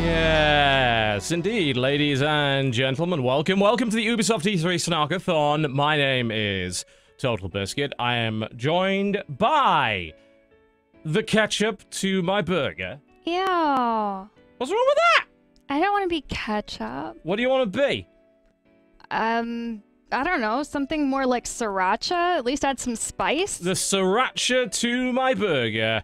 Yes, indeed, ladies and gentlemen, welcome to the Ubisoft E3 Snarkathon. My name is Totalbiscuit. I am joined by the ketchup to my burger. Ew. What's wrong with that? I don't want to be ketchup. What do you want to be? I don't know, something more like sriracha. At least add some spice. The sriracha to my burger.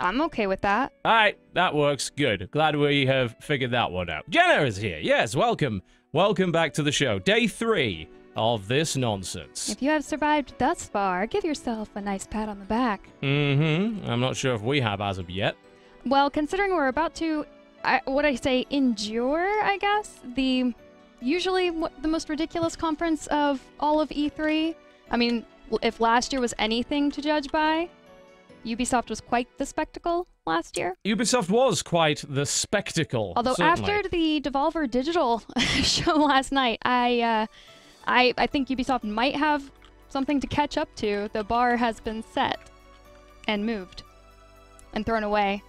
I'm okay with that. Alright, that works. Good. Glad we have figured that one out. Jenna is here. Yes, welcome. Welcome back to the show. Day 3 of this nonsense. If you have survived thus far, give yourself a nice pat on the back. I'm not sure if we have as of yet. Well, considering we're about to, endure, I guess, the most ridiculous conference of all of E3. I mean, if last year was anything to judge by, Ubisoft was quite the spectacle last year. Ubisoft was quite the spectacle. Although certainly. After the Devolver Digital show last night, I think Ubisoft might have something to catch up to. The bar has been set and moved and thrown away.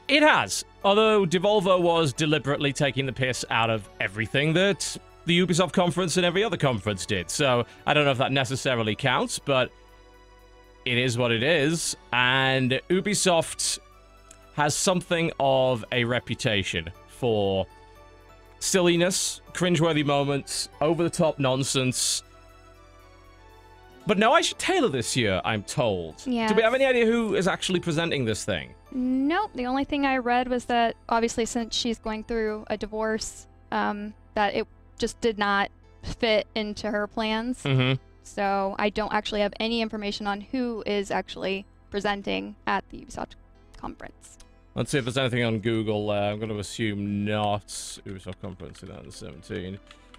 It has. Although Devolver was deliberately taking the piss out of everything that the Ubisoft conference and every other conference did. So I don't know if that necessarily counts, but it is what it is. And Ubisoft has something of a reputation for silliness, cringeworthy moments, over-the-top nonsense. But no, I should tailor this year, I'm told. Yes. Do we have any idea who is actually presenting this thing? Nope. The only thing I read was that, obviously, since she's going through a divorce, that it just did not fit into her plans. So I don't actually have any information on who is actually presenting at the Ubisoft conference. Let's see if there's anything on Google. I'm going to assume not. Ubisoft conference 2017.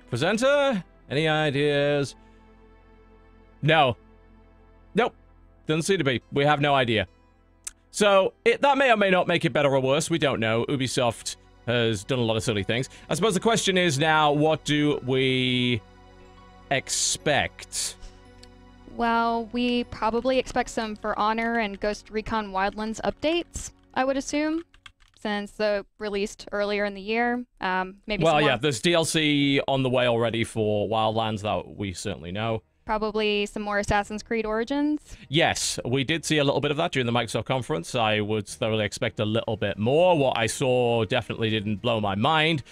Presenter? Any ideas? No. Nope. Doesn't seem to be. We have no idea. So, that may or may not make it better or worse. We don't know. Ubisoft has done a lot of silly things. I suppose the question is now, what do we expect? Well, we probably expect some For Honor and Ghost Recon Wildlands updates, I would assume, since they released earlier in the year. Maybe. Well, yeah, there's DLC on the way already for Wildlands that we certainly know. Probably some more Assassin's Creed Origins. Yes, we did see a little bit of that during the Microsoft conference. I would thoroughly expect a little bit more. What I saw definitely didn't blow my mind.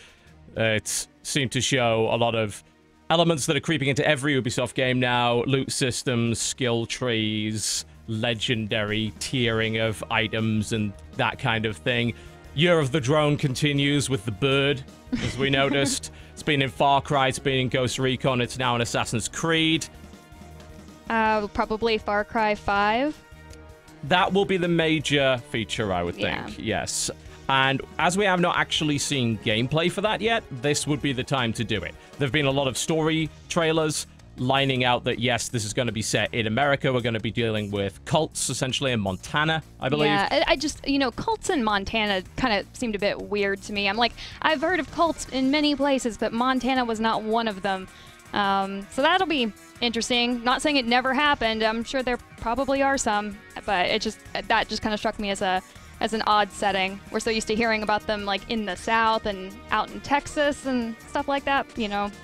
It seemed to show a lot of elements that are creeping into every Ubisoft game now. Loot systems, skill trees, legendary tiering of items, and that kind of thing. Year of the Drone continues with the bird, as we noticed. It's been in Far Cry, it's been in Ghost Recon, it's now in Assassin's Creed. Probably Far Cry 5. That will be the major feature, I would think. Yes. And as we have not actually seen gameplay for that yet, this would be the time to do it. There have been a lot of story trailers lining out that, yes, this is going to be set in America. We're going to be dealing with cults, essentially, in Montana, I believe. Yeah, I just, cults in Montana kind of seemed a bit weird to me. I'm like, I've heard of cults in many places, but Montana was not one of them. So that'll be interesting. Not saying it never happened. I'm sure there probably are some, but that just kind of struck me as an odd setting. We're so used to hearing about them like in the South and out in Texas and stuff like that,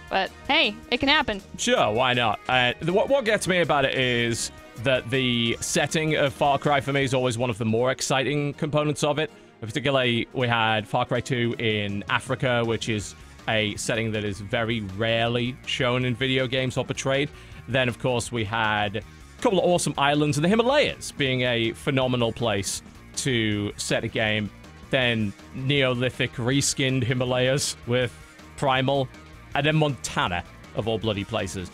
but hey, it can happen. Sure, why not? What gets me about it is that the setting of Far Cry for me is always one of the more exciting components of it. Particularly, we had Far Cry 2 in Africa, which is a setting that is very rarely shown in video games or portrayed. Then, of course, we had a couple of awesome islands in the Himalayas, being a phenomenal place to set a game. Then Neolithic reskinned Himalayas with Primal, and then Montana, of all bloody places.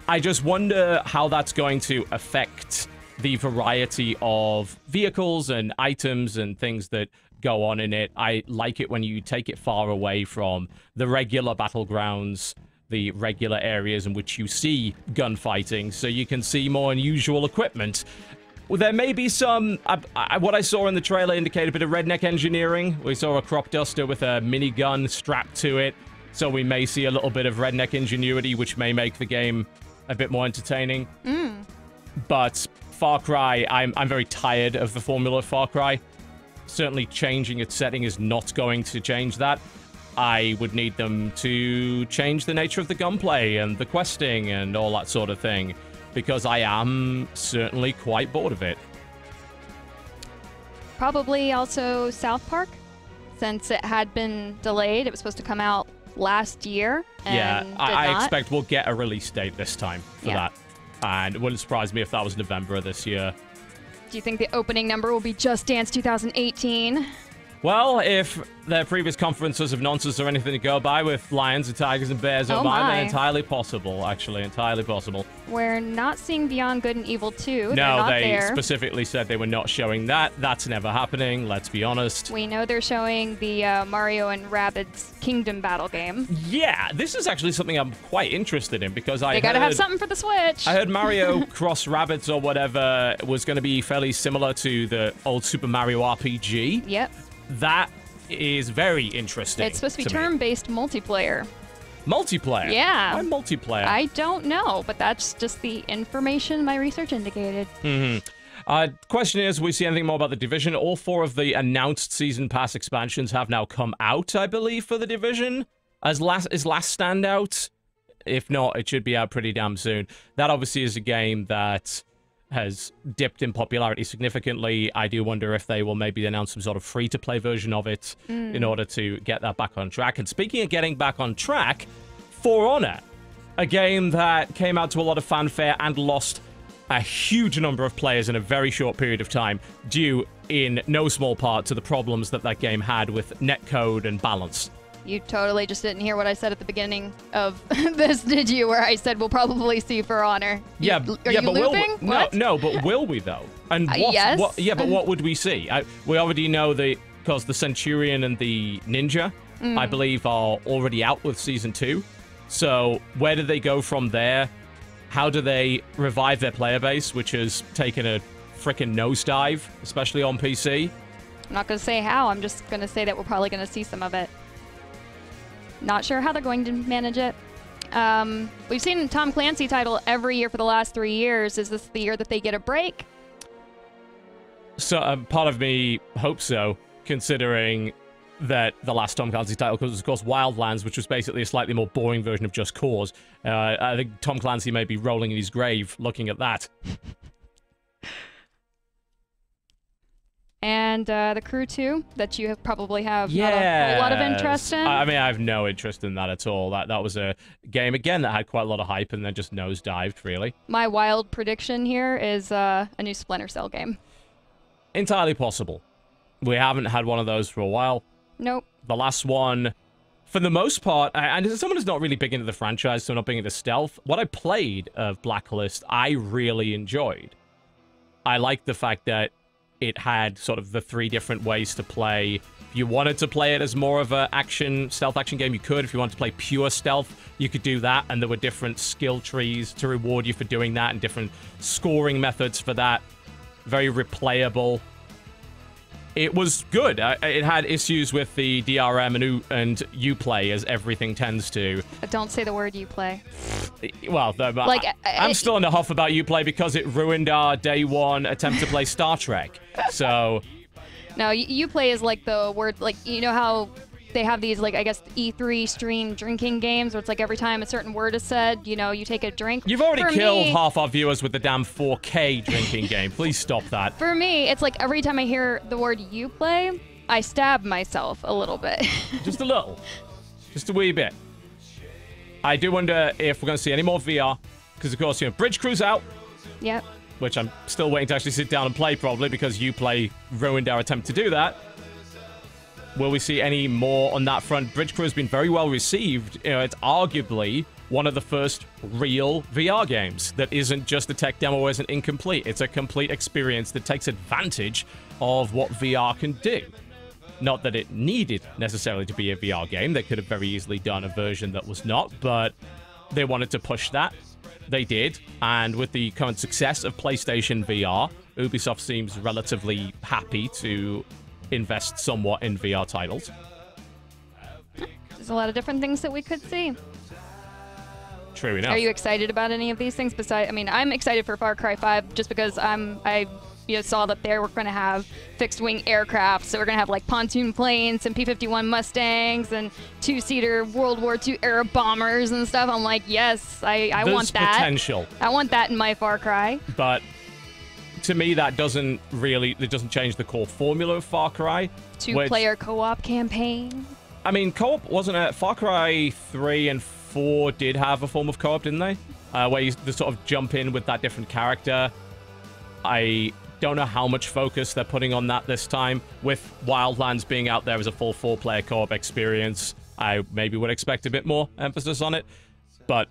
I just wonder how that's going to affect the variety of vehicles and items and things that go on in it. I like it when you take it far away from the regular battlegrounds, the regular areas in which you see gunfighting, so you can see more unusual equipment. Well, there may be some... what I saw in the trailer indicated a bit of redneck engineering. We saw a crop duster with a minigun strapped to it, so we may see a little bit of redneck ingenuity, which may make the game a bit more entertaining. But Far Cry, I'm very tired of the formula of Far Cry. certainly changing its setting is not going to change that. I would need them to change the nature of the gunplay and the questing and all that sort of thing, because I am certainly quite bored of it. Probably also South Park, since it had been delayed. It was supposed to come out last year. And yeah, did I not. expect we'll get a release date this time for that. And it wouldn't surprise me if that was November of this year. Do you think the opening number will be Just Dance 2018? Well, if their previous conferences of nonsense are anything to go by with lions and tigers and bears Oh on mine, my. then entirely possible, actually, entirely possible. We're not seeing Beyond Good and Evil 2. They're No, not they there. specifically said they were not showing that. That's never happening, let's be honest. We know they're showing the Mario and Rabbids Kingdom Battle game. Yeah, this is actually something I'm quite interested in, because They gotta have something for the Switch. I heard Mario Cross Rabbids or whatever was going to be fairly similar to the old Super Mario RPG. Yep. That is very interesting. It's supposed to be me. turn-based multiplayer. Multiplayer? Yeah. Why multiplayer? I don't know, but that's just the information my research indicated. Question is, we see anything more about The Division? All 4 of the announced Season Pass expansions have now come out, I believe, for The Division. Is Last Stand out? If not, it should be out pretty damn soon. That obviously is a game that has dipped in popularity significantly. I do wonder if they will maybe announce some sort of free-to-play version of it in order to get that back on track. And speaking of getting back on track, For Honor, a game that came out to a lot of fanfare and lost a huge number of players in a very short period of time, due in no small part to the problems that that game had with netcode and balance. You totally just didn't hear what I said at the beginning of this, did you? Where I said we'll probably see For Honor. Yeah, Are you but looping? will we? No, but will we though? And what? Yes. But what would we see? We already know because the Centurion and the Ninja, I believe, are already out with Season 2. So where do they go from there? How do they revive their player base, which has taken a frickin' nosedive, especially on PC? I'm not going to say how. I'm just going to say that we're probably going to see some of it. Not sure how they're going to manage it. We've seen a Tom Clancy title every year for the last 3 years. Is this the year that they get a break? So part of me hopes so, considering that the last Tom Clancy title was, of course, Wildlands, which was basically a slightly more boring version of Just Cause. I think Tom Clancy may be rolling in his grave looking at that. And the Crew 2, that you probably have not a whole lot of interest in. I mean, I have no interest in that at all. That was a game, again, that had quite a lot of hype and then just nosedived, really. My wild prediction here is a new Splinter Cell game. Entirely possible. We haven't had one of those for a while. Nope. The last one, for the most part, and as someone who's not really big into the franchise, so not big into stealth, what I played of Blacklist, I really enjoyed. I liked the fact that it had sort of the 3 different ways to play. If you wanted to play it as more of a stealth action game, you could. If you wanted to play pure stealth, you could do that, and there were different skill trees to reward you for doing that, and different scoring methods for that. Very replayable. It was good. It had issues with the DRM and Uplay, as everything tends to. Don't say the word Uplay. Well, I'm still in a huff about Uplay because it ruined our day one attempt to play Star Trek. So... No, Uplay is like the word, like, you know how they have these, like, I guess, E3 stream drinking games where it's like every time a certain word is said, you know, you take a drink. You've already killed half our viewers with the damn 4K drinking game. Please stop that. For me, it's like every time I hear the word Uplay, I stab myself a little bit. Just a little. Just a wee bit. I do wonder if we're going to see any more VR, because, of course, you know, Bridge Crew's out. Yep. Which I'm still waiting to actually sit down and play, probably, because Uplay ruined our attempt to do that. Will we see any more on that front? Bridge Crew has been very well received. You know, it's arguably one of the first real VR games that isn't just a tech demo or isn't incomplete. It's a complete experience that takes advantage of what VR can do. Not that it needed necessarily to be a VR game. They could have very easily done a version that was not, but they wanted to push that. They did, and with the current success of PlayStation VR, Ubisoft seems relatively happy to invest somewhat in VR titles. There's a lot of different things that we could see. True enough. Are you excited about any of these things? Besides, I mean, I'm excited for Far Cry 5 just because I saw that they were going to have fixed-wing aircraft. So we're going to have like pontoon planes and P-51 Mustangs and two-seater World War II era bombers and stuff. I'm like, yes, I want that. There's potential. I want that in my Far Cry. But to me, that doesn't change the core formula of Far Cry. Two-player co-op campaign. I mean, co-op wasn't it? Far Cry 3 and 4 did have a form of co-op, didn't they? Where you sort of jump in with that different character. I don't know how much focus they're putting on that this time. With Wildlands being out there as a full 4-player co-op experience, I maybe would expect a bit more emphasis on it. But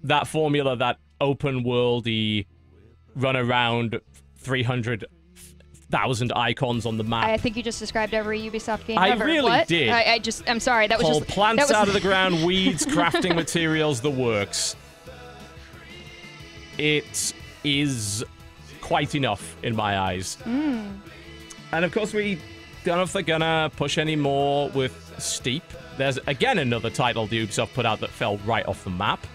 that formula, that open-worldy run around 300,000 icons on the map. I think you just described every Ubisoft game I ever. really what? did. I'm sorry. That was Pull just plants out of the ground, weeds, crafting materials, the works. It is quite enough in my eyes. And of course, we don't know if they're gonna push any more with Steep. There's again another title the Ubisoft put out that fell right off the map.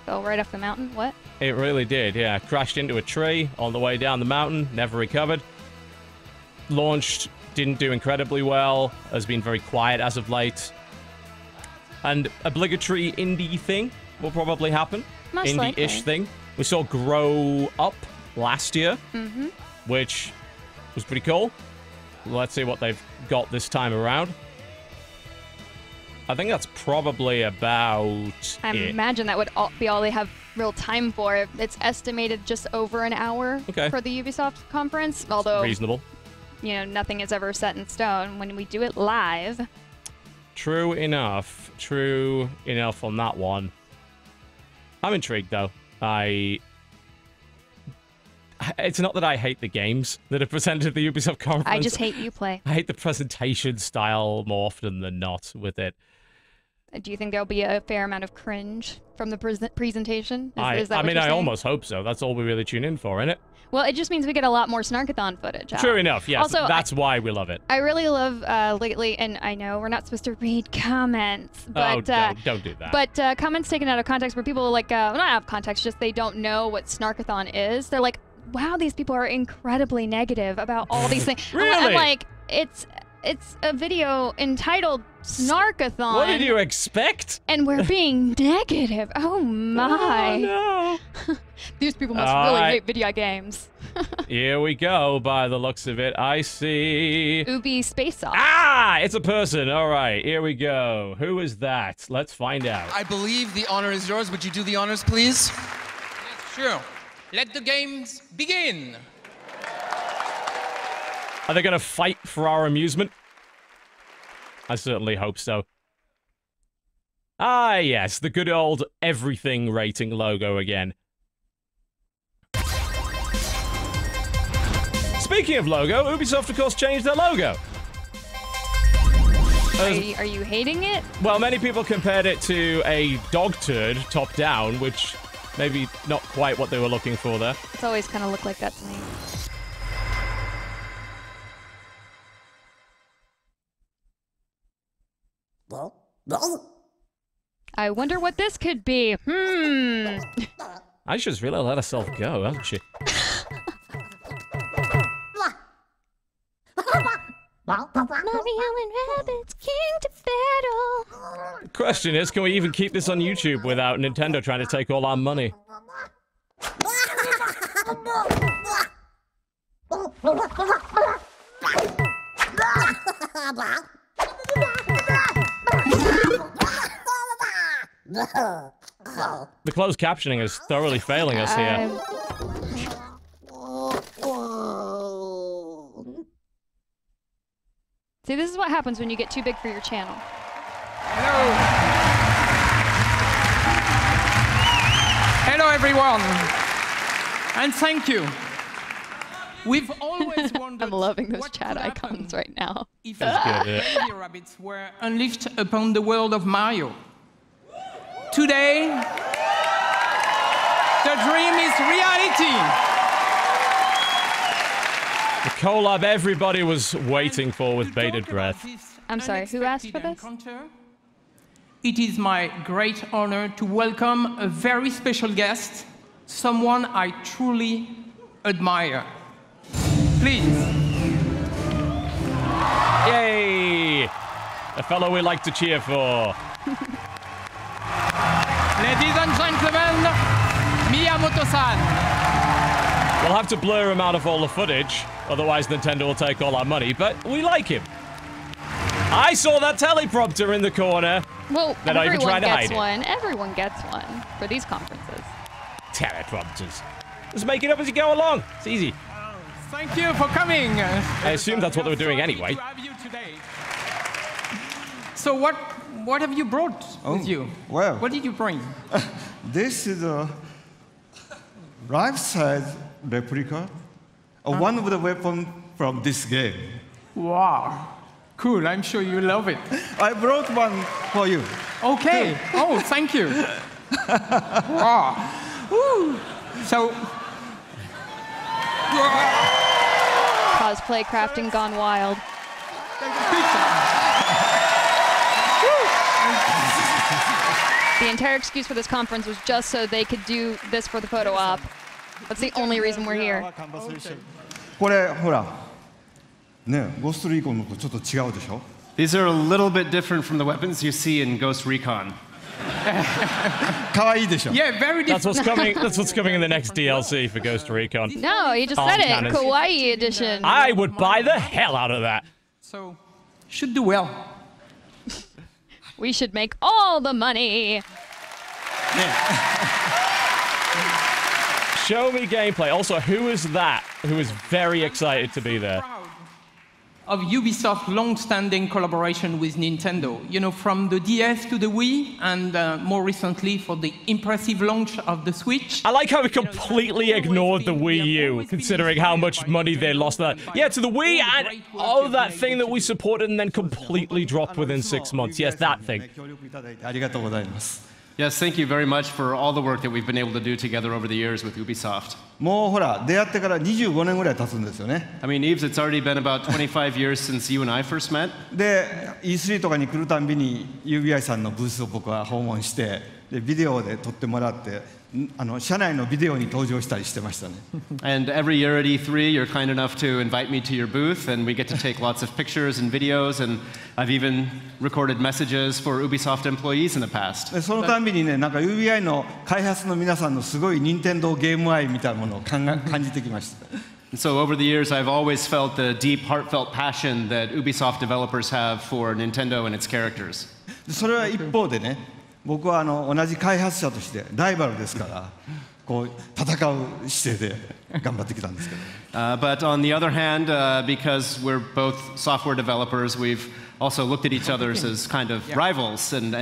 Fell right off the mountain? What? It really did, yeah. Crashed into a tree on the way down the mountain, never recovered. Launched, didn't do incredibly well, has been very quiet as of late. And obligatory indie thing will probably happen. Indie-ish thing. We saw Grow Up last year, which was pretty cool. Let's see what they've got this time around. I think that's probably about I imagine that would be all they have real time for. It's estimated just over an hour for the Ubisoft conference, although reasonable. Nothing is ever set in stone when we do it live. True enough. True enough on that one. I'm intrigued, though. It's not that I hate the games that are presented at the Ubisoft conference. I just hate Uplay. I hate the presentation style more often than not with it. Do you think there'll be a fair amount of cringe from the presentation? Is that I what mean, you're I saying? almost hope so. That's all we really tune in for, isn't it? Well, it just means we get a lot more Snarkathon footage. True enough, yes. Also, that's why we love it. I really love lately, and I know we're not supposed to read comments, but don't do that. But comments taken out of context where people not out of context, just they don't know what Snarkathon is. They're like, wow, these people are incredibly negative about all these things. Really? I'm like, it's a video entitled Snarkathon. What did you expect? And we're being negative. Oh my. Oh, no. These people must really hate video games. Here we go, by the looks of it. I see... Ubi Space Off. Ah! It's a person. All right, here we go. Who is that? Let's find out. I believe the honor is yours. Would you do the honors, please? Yes, sure. Let the games begin. Are they going to fight for our amusement? I certainly hope so. Ah, yes, the good old everything rating logo again. Speaking of logo, Ubisoft, of course, changed their logo. Are you hating it? Well, many people compared it to a dog turd top-down, which maybe not quite what they were looking for there. It's always kind of looked like that to me. I wonder what this could be. Aisha's really let herself go, hasn't she? Mario and Rabbids came to battle. The question is, can we even keep this on YouTube without Nintendo trying to take all our money? The closed captioning is thoroughly failing us here. See, this is what happens when you get too big for your channel. Hello. Hello, everyone. And thank you. We've always wondered I'm loving those what chat could icons happen right now. if That's good, yeah. baby rabbits were unleashed upon the world of Mario. Today, the dream is reality. The collab everybody was waiting for with bated breath. I'm sorry, who asked for this? It is my great honor to welcome a very special guest, someone I truly admire. please. Yay! A fellow we like to cheer for. Ladies and gentlemen, Miyamoto-san. We'll have to blur him out of all the footage, otherwise Nintendo will take all our money, but we like him. I saw that teleprompter in the corner. Well, They're not even everyone trying to hide gets one. Everyone gets one for these conferences. Teleprompters. Just make it up as you go along. It's easy. Thank you for coming. I assume that's what they were doing anyway. To have you today. So what have you brought with you? Well, What did you bring? this is a life-size replica of one of the weapons from this game. Wow. Cool, I'm sure you love it. I brought one for you. Okay. Oh, thank you. Wow. Woo. So, Cosplay crafting gone wild. The entire excuse for this conference was just so they could do this for the photo op. That's the only reason we're here. これほら、ね、ゴーストリーコンのとちょっと違うでしょ? These are a little bit different from the weapons you see in Ghost Recon. 可愛いでしょ? yeah, very That's different. what's coming in the next DLC for Ghost Recon. No, you just said it. Cannons. Kawaii edition. I would buy the hell out of that. So, should do well. We should make all the money. Show me gameplay. Also, who is that who is very excited to be there? Proud of Ubisoft's long-standing collaboration with Nintendo. You know, from the DS to the Wii, and more recently for the impressive launch of the Switch. I like how we completely ignored the Wii U, considering how much money they lost that. Yeah, to the Wii, and oh, that thing that we supported and then completely dropped within 6 months. Yes, that thing. 協力いただいてありがとうございます。 Yes, thank you very much for all the work that we've been able to do together over the years with Ubisoft. もうほら、出会ってから25年ぐらい経つんですよね。 I mean, Yves, it's already been about 25 years since you and I first met. で、E3 とかに来るたんびに UBI さんのブースを僕は訪問して、でビデオで撮ってもらって、社内のビデオに登場したりしてましたね。And every year at E3, you're kind enough to invite me to your booth, and we get to take lots of pictures and videos, and I've even recorded messages for Ubisoft employees in the past. でそのたんびにね、なんか UBI の開発の皆さんのすごい任天堂ゲーム愛みたいなものを感じてきました。 And so over the years, I've always felt the deep, heartfelt passion that Ubisoft developers have for Nintendo and its characters. でそれは一方でね、僕は同じ開発者としてライバルですから、こう戦う姿勢で頑張ってきたんですけど。But on the other hand, because we're both software developers, we've also looked at each other as kind of rivals and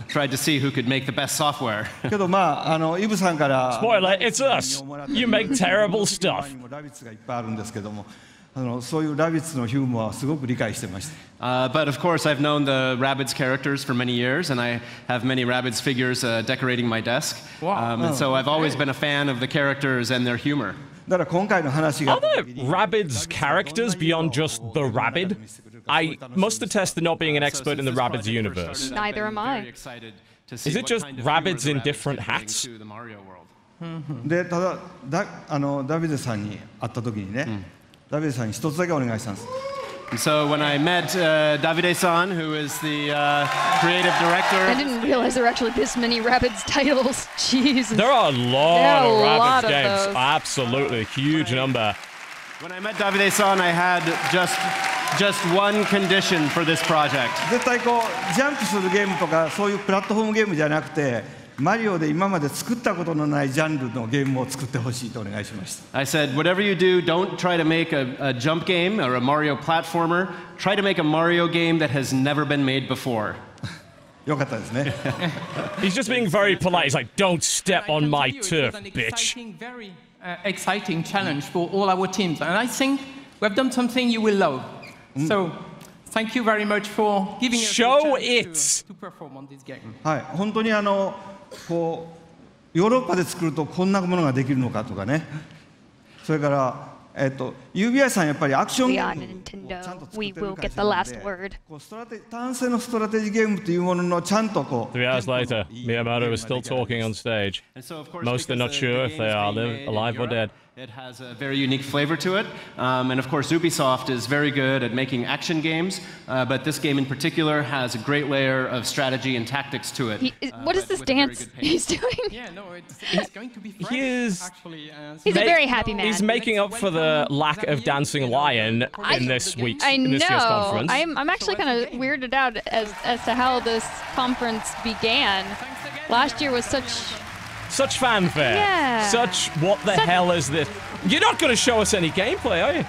tried to see who could make the best software. けどまあイブさんから Spoiler, it's us. You make terrible stuff. ラビッツがいっぱいあるんですけども、そういうラビッツのヒューモアはすごく理解してました。But of course, I've known the Rabbids characters for many years, and I have many Rabbids figures decorating my desk. And so I've always been a fan of the characters and their humor. だから今回の話が Are there Rabbids characters beyond just the Rabbid? I must attest to not being an expert in the Rabbids universe. Neither am I. Is it just Rabbids in different hats? でただダビデさんに会った時にね、ダビデさんに一つだけお願いしたんです。 So when I met Davide-san, who is the creative director... I didn't realize there were actually this many Rabbids titles. Jesus. There are a lot of lot Rabbids of games. those. Absolutely, huge number. When I met Davide-san, I had just one condition for this project. 絶対こうジャンプするゲームとかそういうプラットフォームゲームじゃなくて。 マリオで今まで作ったことのないジャンルのゲームを作ってほしいとお願いしました。 I said, whatever you do, don't try to make a jump game or a Mario platformer. Try to make a Mario game that has never been made before. よかったですね。 He's just being very polite. He's like, don't step on my turf, bitch. Very exciting challenge for all our teams, and I think we've done something you will love. So, thank you very much for giving us Show a chance to perform on this game. はい、本当にこうヨーロッパで作るとこんなものができるのかとかね。それからUBI さんやっぱりアクションゲームをちゃんと作ってる会社なので、単性のストラテジーゲームというもののちゃんとこう。 3 hours later, Miyamoto is still talking on stage. Most are not sure if they are alive or dead. It has a very unique flavor to it. And of course, Ubisoft is very good at making action games, but this game in particular has a great layer of strategy and tactics to it. What is this dance he's doing? Yeah, no, it's going to be fresh, He's a very happy man. He's making up for the lack of Dancing Lion in this year's conference. I'm actually kind of weirded out as to how this conference began. Last year was such fanfare. Yeah. Such what the hell is this? You're not going to show us any gameplay, are you?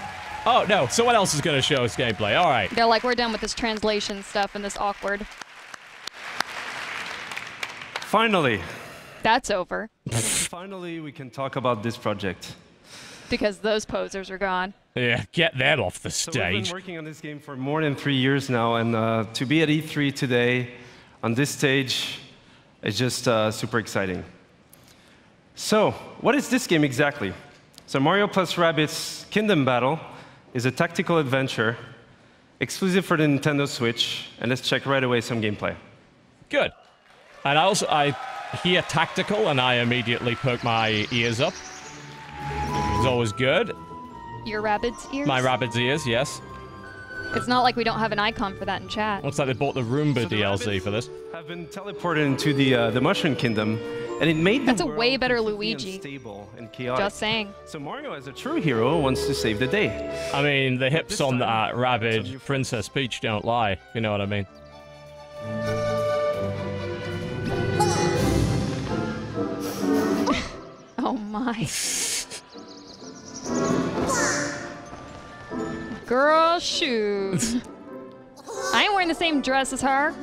Oh, no. Someone else is going to show us gameplay. All right. They're like, we're done with this translation stuff and this awkward. Finally. That's over. Finally, we can talk about this project. Because those posers are gone. Yeah, get them off the stage. So we've been working on this game for more than 3 years now, and to be at E3 today on this stage is just super exciting. So, what is this game exactly? So Mario plus Rabbids Kingdom Battle is a tactical adventure exclusive for the Nintendo Switch, and let's check right away some gameplay. Good. And I hear tactical, and I immediately perk my ears up. It's always good. Your Rabbids ears? My Rabbids ears, yes. It's not like we don't have an icon for that in chat. Looks like they bought the Roomba DLC for this. Have been teleported into the Mushroom Kingdom, and it made That's a way better Luigi. Unstable and chaotic. Just saying. So Mario, as a true hero, wants to save the day. I mean, the hips on that Rabbid Princess Peach don't lie. You know what I mean? Oh my. Girl shoes. I ain't wearing the same dress as her.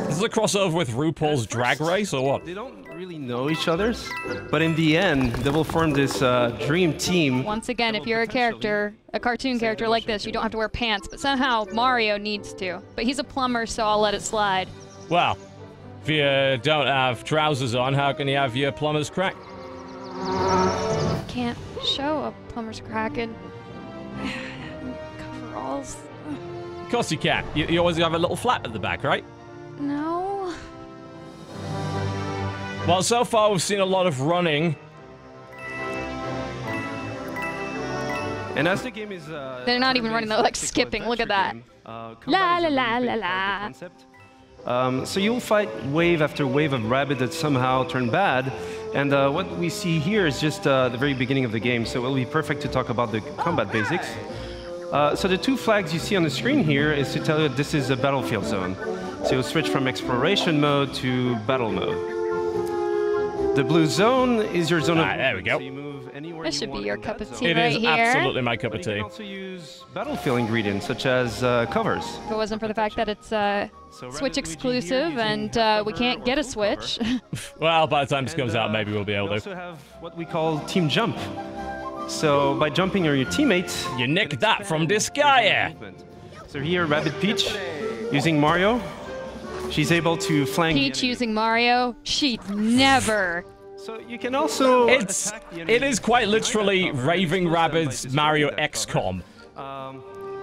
This is a crossover with RuPaul's Drag Race, or what? They don't really know each other, but in the end, they will form this dream team. Once again, if you're a character, a cartoon character like this, you don't have to wear pants, but somehow Mario needs to. But he's a plumber, so I'll let it slide. Well, if you don't have trousers on, how can you have your plumber's crack? Can't show a plumber's crack in coveralls. Of course you can. You always have a little flap at the back, right? No. Well, so far we've seen a lot of running. And as the game is... They're not even running, they're like skipping. Look at that. La la la la la. So you'll fight wave after wave of Rabbid that somehow turn bad. And what we see here is just the very beginning of the game, so it'll be perfect to talk about the combat basics. So the two flags you see on the screen here is to tell you that this is a battlefield zone. So you'll switch from exploration mode to battle mode. The blue zone is your zone of... there we go. So you move anywhere This should be your cup of tea It right is here. absolutely my cup of You tea. can also use battlefield ingredients, such as covers. If it wasn't for the fact that it's Switch exclusive and we can't get a Switch. Well, by the time this comes out, maybe we'll be able We to. also have what we call team jump. So by jumping on your teammates... You nicked that from this guy here. So here, Rabbid Peach, using Mario, she's able to flank... Peach using Mario, she'd never. So you can also... It is quite literally Raving Rabbids Mario XCOM.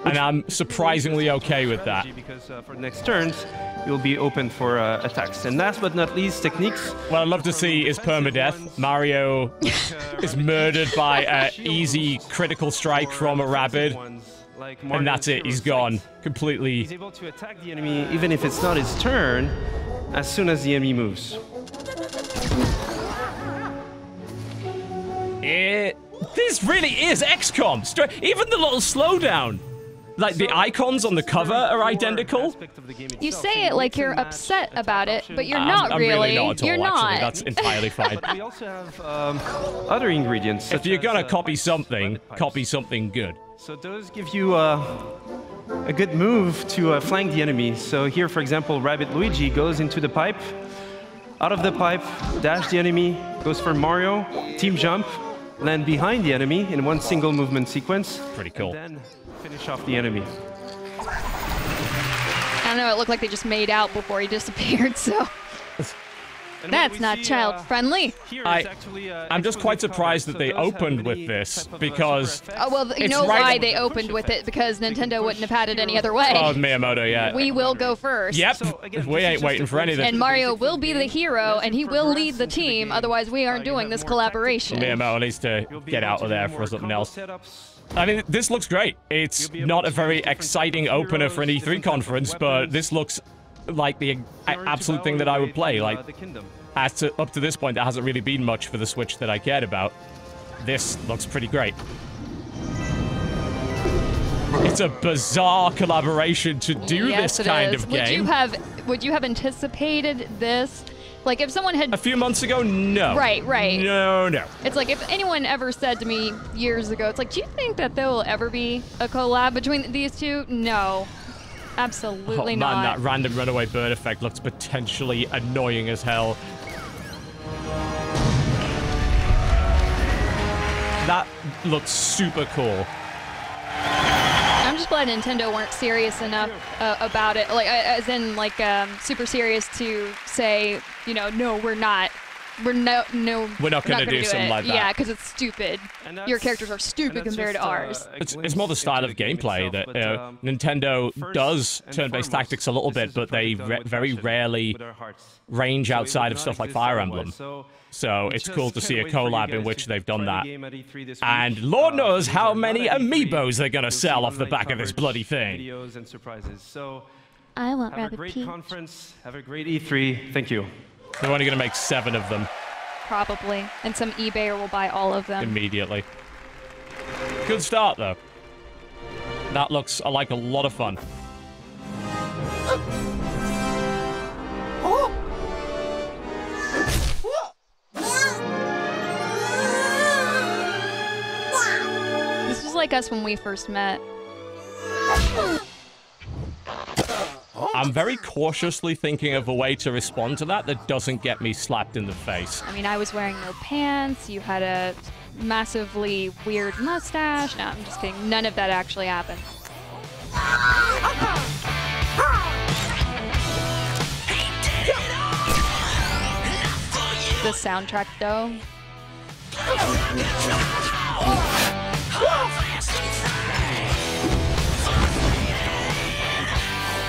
And I'm surprisingly okay with that. Because for the next turns, you'll be open for attacks. And last but not least, techniques. What I'd love to see is permadeath. Mario is murdered by an easy critical strike from a Rabbid. And that's it, he's gone. Completely. He's able to attack the enemy even if it's not his turn, as soon as the enemy moves. This really is XCOM. Even the little slowdown. Like, the icons on the cover are identical. You say it like you're upset about it, but you're not I'm really. not at all, You're actually. not. That's entirely fine. We also have other ingredients. If you're gonna copy something good. So those give you a good move to flank the enemy. So here, for example, Rabbid Luigi goes into the pipe. Out of the pipe, dash the enemy, goes for Mario, team jump, land behind the enemy in one single movement sequence. Pretty cool. And then finish off the enemy. I don't know, it looked like they just made out before he disappeared, so. That's not child-friendly. I'm just quite surprised that they opened with this, because... Oh, well, you know why they opened with it, because Nintendo wouldn't have had it any other way. Oh, Miyamoto, yeah. We will go first. Yep, we ain't waiting for anything. And Mario will be the hero, and he will lead the team, otherwise we aren't doing this collaboration. Miyamoto needs to get out of there for something else. I mean, this looks great. It's not a very exciting opener for an E3 conference, but this looks like the absolute thing that I would play. Like, up to this point, there hasn't really been much for the Switch that I cared about. This looks pretty great. It's a bizarre collaboration to do this kind of game. Would you have anticipated this? Like, if someone had... A few months ago, no. Right. No. It's like, if anyone ever said to me years ago, it's like, do you think that there will ever be a collab between these two? No. Absolutely not. Man, that random runaway bird effect looks potentially annoying as hell. That looks super cool. I'm just glad Nintendo weren't serious enough about it, like as in like super serious to say, you know, no, we're not going to do something like that. Yeah, because it's stupid. Your characters are stupid compared to ours. It's more the style of gameplay that Nintendo does turn-based tactics a little bit, but they very rarely range outside of stuff like Fire Emblem. So it's cool to see a collab in which they've done that. And Lord knows how many amiibos they're going to sell off the back of this bloody thing. I want Rabbit Peach. Have a great conference. Have a great E3. Thank you. They're only going to make 7 of them. Probably. And some eBayer will buy all of them. Immediately. Good start, though. That looks like a lot of fun. This was like us when we first met. I'm very cautiously thinking of a way to respond to that doesn't get me slapped in the face. I mean, I was wearing no pants, you had a massively weird mustache. No, I'm just kidding. None of that actually happened. The soundtrack, though.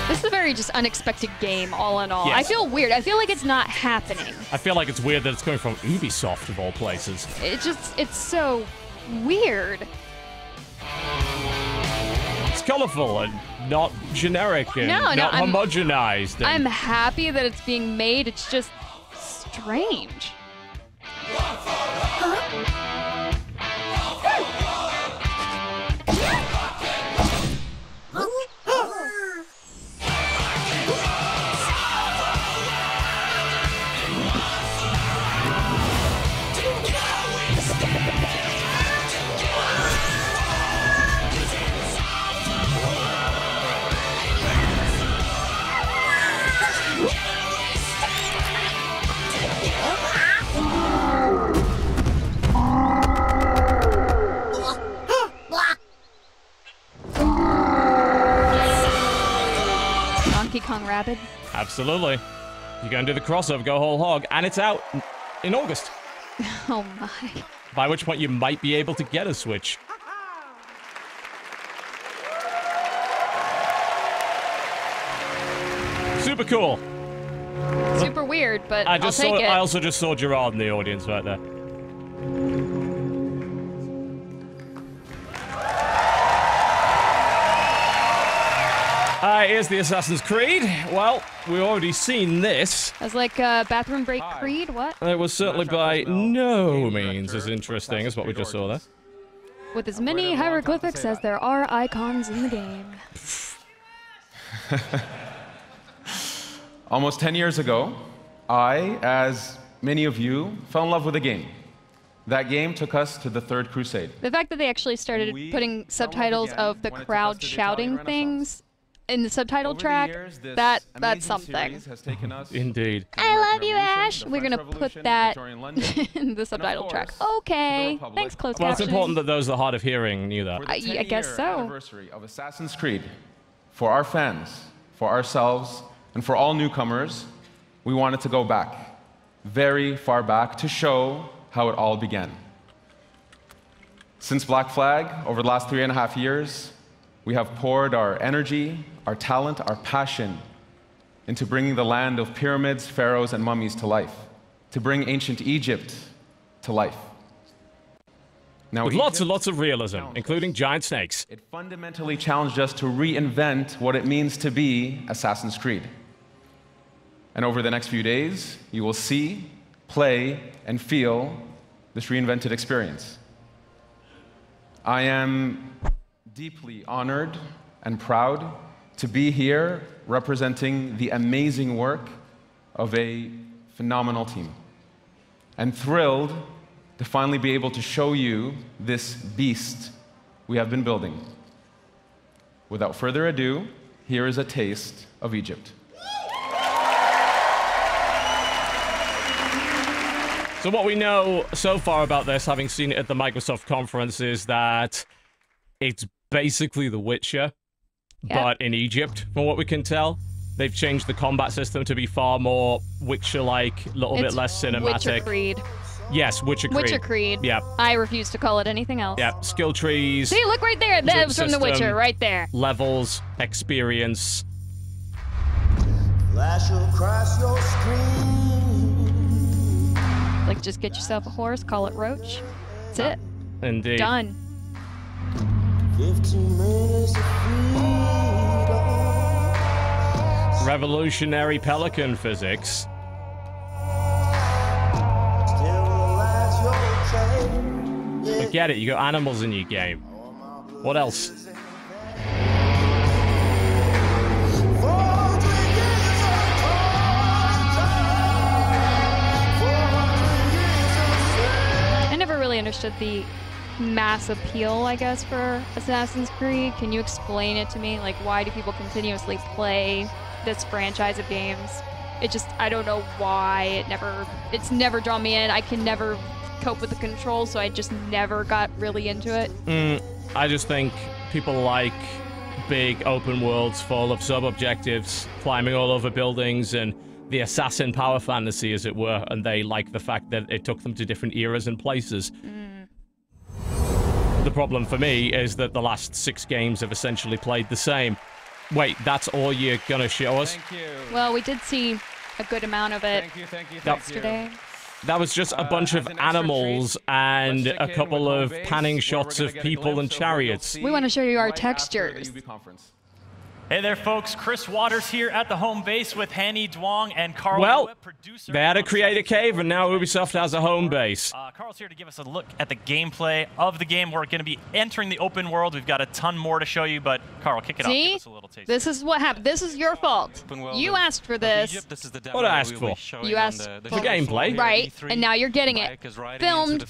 This is a very just unexpected game, all in all. Yes. I feel weird. I feel like it's not happening. I feel like it's weird that it's coming from Ubisoft, of all places. It's so weird. It's colorful and not generic and not homogenized. I'm happy that it's being made. It's just strange. Donkey Kong Rabbit? Absolutely. You're going to do the crossover, go whole hog, and it's out in August. Oh my. By which point you might be able to get a Switch. Super cool. Super weird, but I'll take it. I also just saw Gerard in the audience right there. Here's the Assassin's Creed. Well, we've already seen this. As like Bathroom Break Creed, what? It was certainly by no means as interesting as what we just saw there. With as many hieroglyphics as there are icons in the game. Almost 10 years ago, I, as many of you, fell in love with a game. That game took us to the Third Crusade. The fact that they actually started putting subtitles of the crowd shouting things in the subtitle track, that's something. Indeed. I love you, Ash. We're gonna put that in the subtitle track. Okay. Thanks, closed captioning. Well, it's important that those that are hard of hearing knew that. I guess so. Anniversary of Assassin's Creed, for our fans, for ourselves, and for all newcomers, we wanted to go back very far back to show how it all began. Since Black Flag, over the last 3.5 years, we have poured our energy, our talent, our passion into bringing the land of pyramids, pharaohs, and mummies to life, to bring ancient Egypt to life. Now, with lots and lots of realism, including giant snakes. It fundamentally challenged us to reinvent what it means to be Assassin's Creed. And over the next few days, you will see, play, and feel this reinvented experience. I am deeply honored and proud to be here representing the amazing work of a phenomenal team, and thrilled to finally be able to show you this beast we have been building. Without further ado, here is a taste of Egypt. So what we know so far about this, having seen it at the Microsoft conference, is that it's basically The Witcher, but in Egypt, from what we can tell. They've changed the combat system to be far more Witcher-like, a little bit less cinematic. Witcher Creed. Yes, Witcher Creed. Witcher Creed. Yeah. I refuse to call it anything else. Yeah, skill trees. See, look right there. That was from The Witcher, right there. Levels, experience. Flash across your screen. Like, just get yourself a horse, call it Roach. That's it. Indeed. Done. 15 minutes of freedom. Revolutionary pelican physics. Forget it, you got animals in your game. What else? I never really understood the mass appeal, I guess, for Assassin's Creed. Can you explain it to me? Like, why do people continuously play this franchise of games? It just, I don't know why. It's never drawn me in. I can never cope with the controls, so I just never got really into it. I just think people like big open worlds full of sub-objectives, climbing all over buildings, and the assassin power fantasy, as it were, and they like the fact that it took them to different eras and places. The problem for me is that the last 6 games have essentially played the same. Wait, that's all you're gonna show us? Thank you. Well, we did see a good amount of it yesterday. That was just a bunch of animals and a couple of panning shots of people and chariots. We want to show you our textures. Hey there, folks. Chris Waters here at the home base with Hanny Duong and Carl. Well, they had to create a cave, and now Ubisoft has a home base. Carl's here to give us a look at the gameplay of the game. We're going to be entering the open world. We've got a ton more to show you, but Carl, kick it off. Give us a little taste. This is what happened. This is your fault. You asked for this. What I asked for? You asked for gameplay. Right, and now you're getting it filmed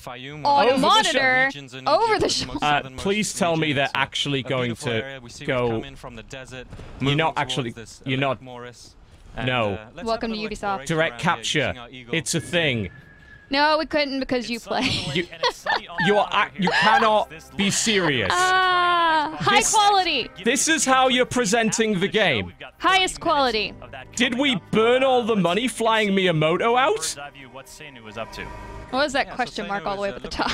on a monitor over the shoulder. Please tell me they're actually going to go... You're not actually... You're not... No. Welcome to Ubisoft. Direct capture. It's a thing. No, we couldn't because you play. You cannot be serious. High quality. This is how you're presenting the game. Highest quality. Did we burn all the money flying Miyamoto out? What was that question mark all the way up at the top?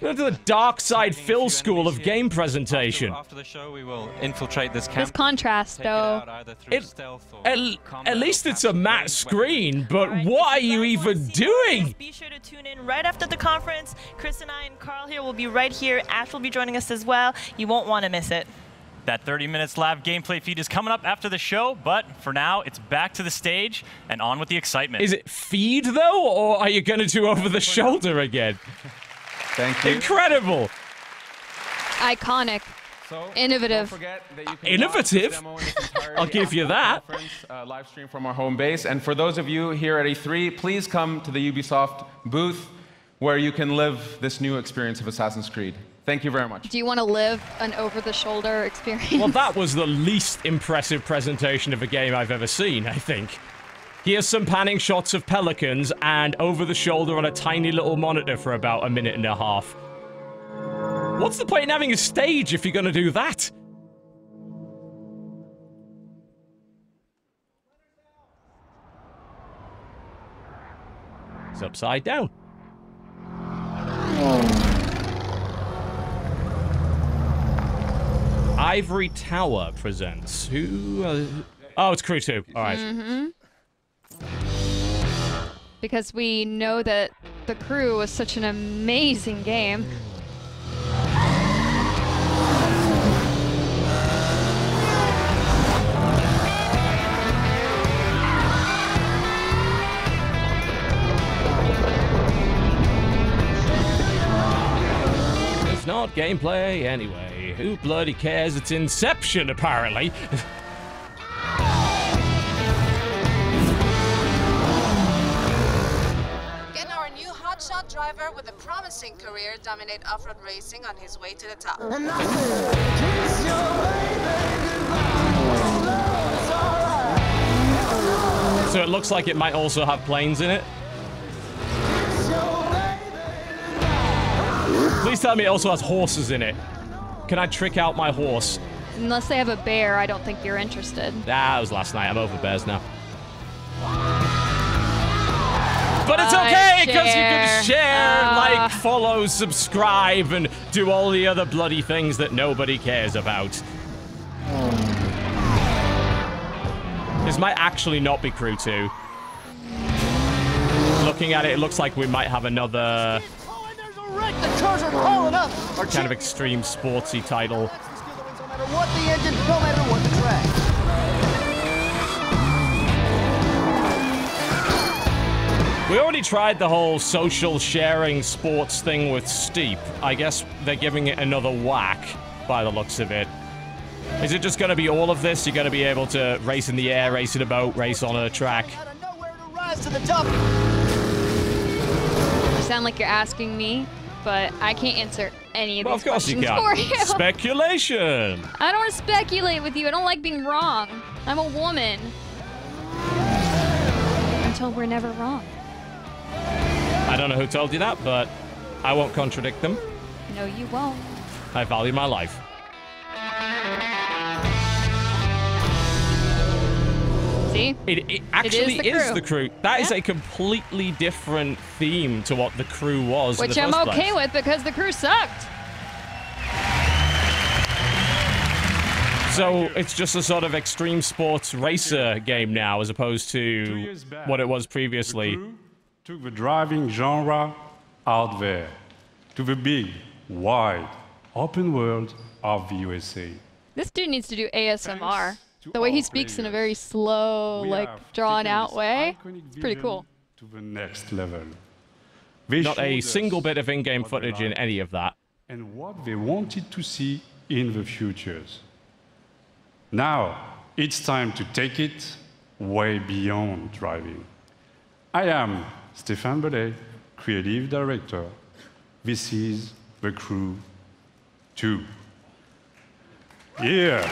Go to the dark side Phil school of game presentation. After the show, we will infiltrate this camp. This contrast, though. At least it's a matte screen, but what are you even doing? Be sure to tune in right after the conference. Chris and I and Carl here will be right here. Ash will be joining us as well. You won't want to miss it. That 30 minutes live gameplay feed is coming up after the show, but for now, it's back to the stage and on with the excitement. Is it feed, though, or are you going to do over the shoulder again? Thank you. Incredible. Iconic. Innovative. Innovative? I'll give you that. Live stream from our home base. And for those of you here at E3, please come to the Ubisoft booth where you can live this new experience of Assassin's Creed. Thank you very much. Do you want to live an over-the-shoulder experience? Well, that was the least impressive presentation of a game I've ever seen, I think. Here's some panning shots of pelicans and over-the-shoulder on a tiny little monitor for about 1.5 minutes. What's the point in having a stage if you're going to do that? He's upside down. Ivory Tower presents. Who? Oh, it's Crew 2. All right. Mm-hmm. Because we know that The Crew was such an amazing game. It's not gameplay anyway. Who bloody cares? It's Inception, apparently. Hotshot driver with a promising career dominate off-road racing on his way to the top. So it looks like it might also have planes in it. Please tell me it also has horses in it. Can I trick out my horse? Unless they have a bear, I don't think you're interested. That was last night. I'm over bears now. But it's okay, because you can share, like, follow, subscribe, and do all the other bloody things that nobody cares about. This might actually not be Crew 2. Looking at it, it looks like we might have another kind of extreme sportsy title. No matter what the engine, no matter what the track. We already tried the whole social sharing sports thing with Steep. I guess they're giving it another whack by the looks of it. Is it just going to be all of this? You're going to be able to race in the air, race in a boat, race on a track? You sound like you're asking me, but I can't answer any of these questions Well, of course you can. Speculation! I don't want to speculate with you. I don't like being wrong. I'm a woman. Until we're never wrong. I don't know who told you that, but I won't contradict them. No, you won't. I value my life. See? It actually is the Crew. That is Yeah. a completely different theme to what the Crew was. Which in the I'm first okay place. with because the Crew sucked. So it's just a sort of extreme sports racer game now, as opposed to what it was previously. Took the driving genre out there to the big, wide, open world of the USA. This dude needs to do ASMR. The way he speaks in a very slow, like, drawn-out way. It's pretty cool. To the next level. Not a single bit of in-game footage in any of that. And what they wanted to see in the futures. Now, it's time to take it way beyond driving. I am Stéphane Bellet, Creative Director. This is The Crew 2. Yeah.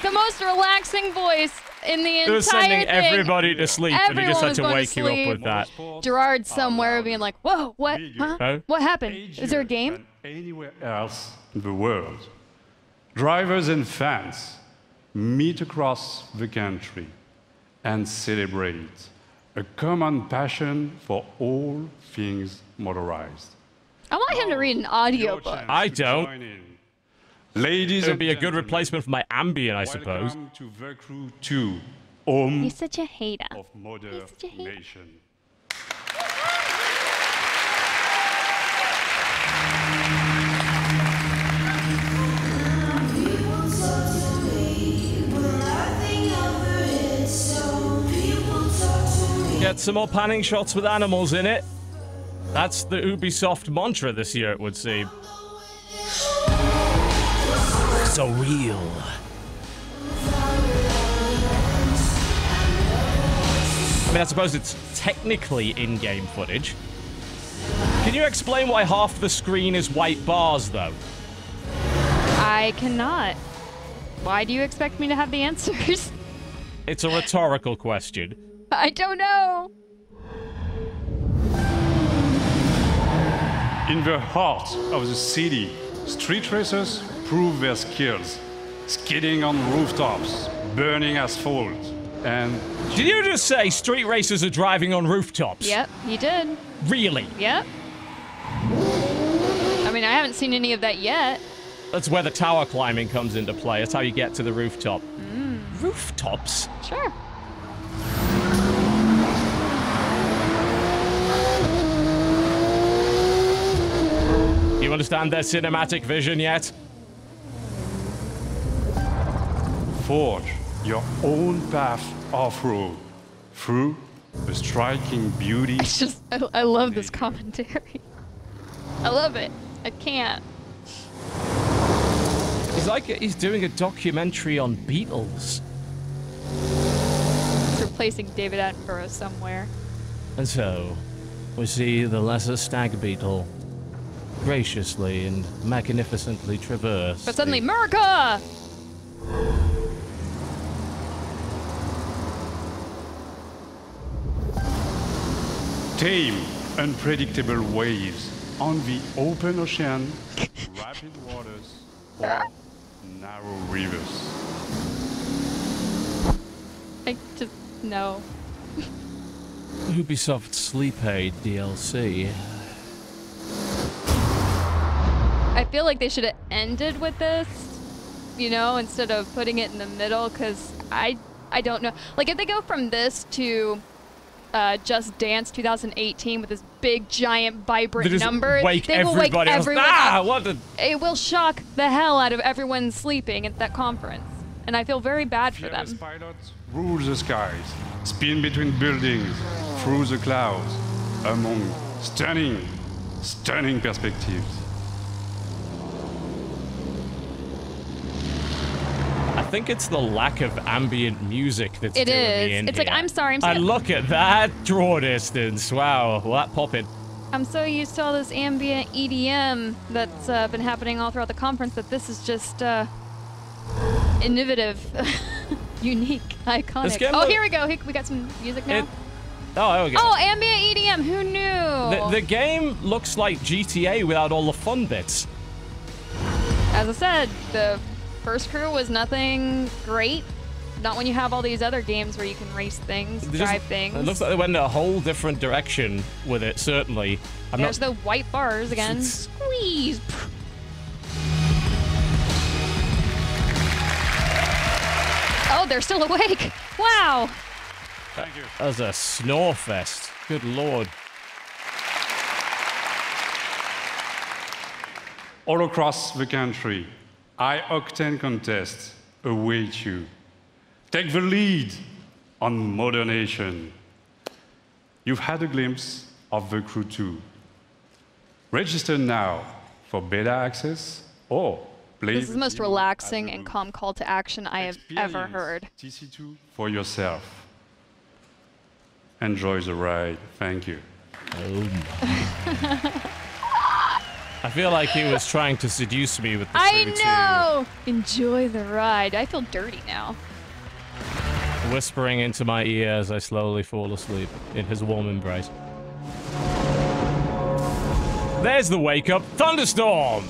The most relaxing voice in the entire It was sending thing. everybody to sleep, and he just had to Everyone wake was you going up to with that. Gerard somewhere being like, whoa, what? Huh? Huh? What happened? Is there a game? Anywhere else in the world. Drivers and fans meet across the country and celebrate a common passion for all things motorized. I want him to read an audiobook. I don't. Ladies, it would be a good replacement for my Ambien, I suppose. Welcome to The Crew 2, home He's such a hater. of modern nation. Get some more panning shots with animals in it. That's the Ubisoft mantra this year, it would seem. So real. I mean, I suppose it's technically in-game footage. Can you explain why half the screen is white bars, though? I cannot. Why do you expect me to have the answers? It's a rhetorical question. I don't know. In the heart of the city, street racers prove their skills, skidding on rooftops, burning asphalt, And did you just say street racers are driving on rooftops? Yep, he did. Really? Yep. I mean, I haven't seen any of that yet. That's where the tower climbing comes into play. That's how you get to the rooftop. Rooftops? Sure. You understand their cinematic vision yet? forge your own path off-road through the striking beauty. It's just, I love this commentary. I love it. I can't. He's like, he's doing a documentary on Beatles. It's replacing David Attenborough somewhere. And so, we see the lesser stag beetle graciously and magnificently traverse. But suddenly, America! Tame, unpredictable waves on the open ocean, rapid waters, or narrow rivers. I just, no. Ubisoft Sleep Aid DLC. I feel like they should have ended with this, you know, instead of putting it in the middle, because I don't know. Like, if they go from this to Just Dance 2018 with this big, giant, vibrant number, they will wake everyone up. What the... It will shock the hell out of everyone sleeping at that conference. And I feel very bad for them. Pilots rule the skies, spin between buildings, through the clouds, among stunning, stunning perspectives. I think it's the lack of ambient music that's doing me in It's here. like, I'm sorry, I'm sorry. And look at that draw distance. Wow, well, that popping. I'm so used to all this ambient EDM that's been happening all throughout the conference that this is just innovative, unique, iconic. Oh, here we go. We got some music now. Oh, there we go. Oh, ambient EDM. Who knew? The game looks like GTA without all the fun bits. As I said, the first crew was nothing great. Not when you have all these other games where you can race things, drive things. It looks like they went in a whole different direction with it, certainly. There's the white bars again. Squeeze. Oh, they're still awake. Wow. Thank you. That was a snore fest. Good lord. All across the country, high-octane contests await you. Take the lead on modernation. You've had a glimpse of the Crew 2. Register now for beta access or play This is the most relaxing and calm call to action I have ever heard. TC2 for yourself. Enjoy the ride. Thank you. I feel like he was trying to seduce me with the I know! Enjoy the ride. I feel dirty now. whispering into my ear as I slowly fall asleep in his warm embrace. There's the wake-up thunderstorm!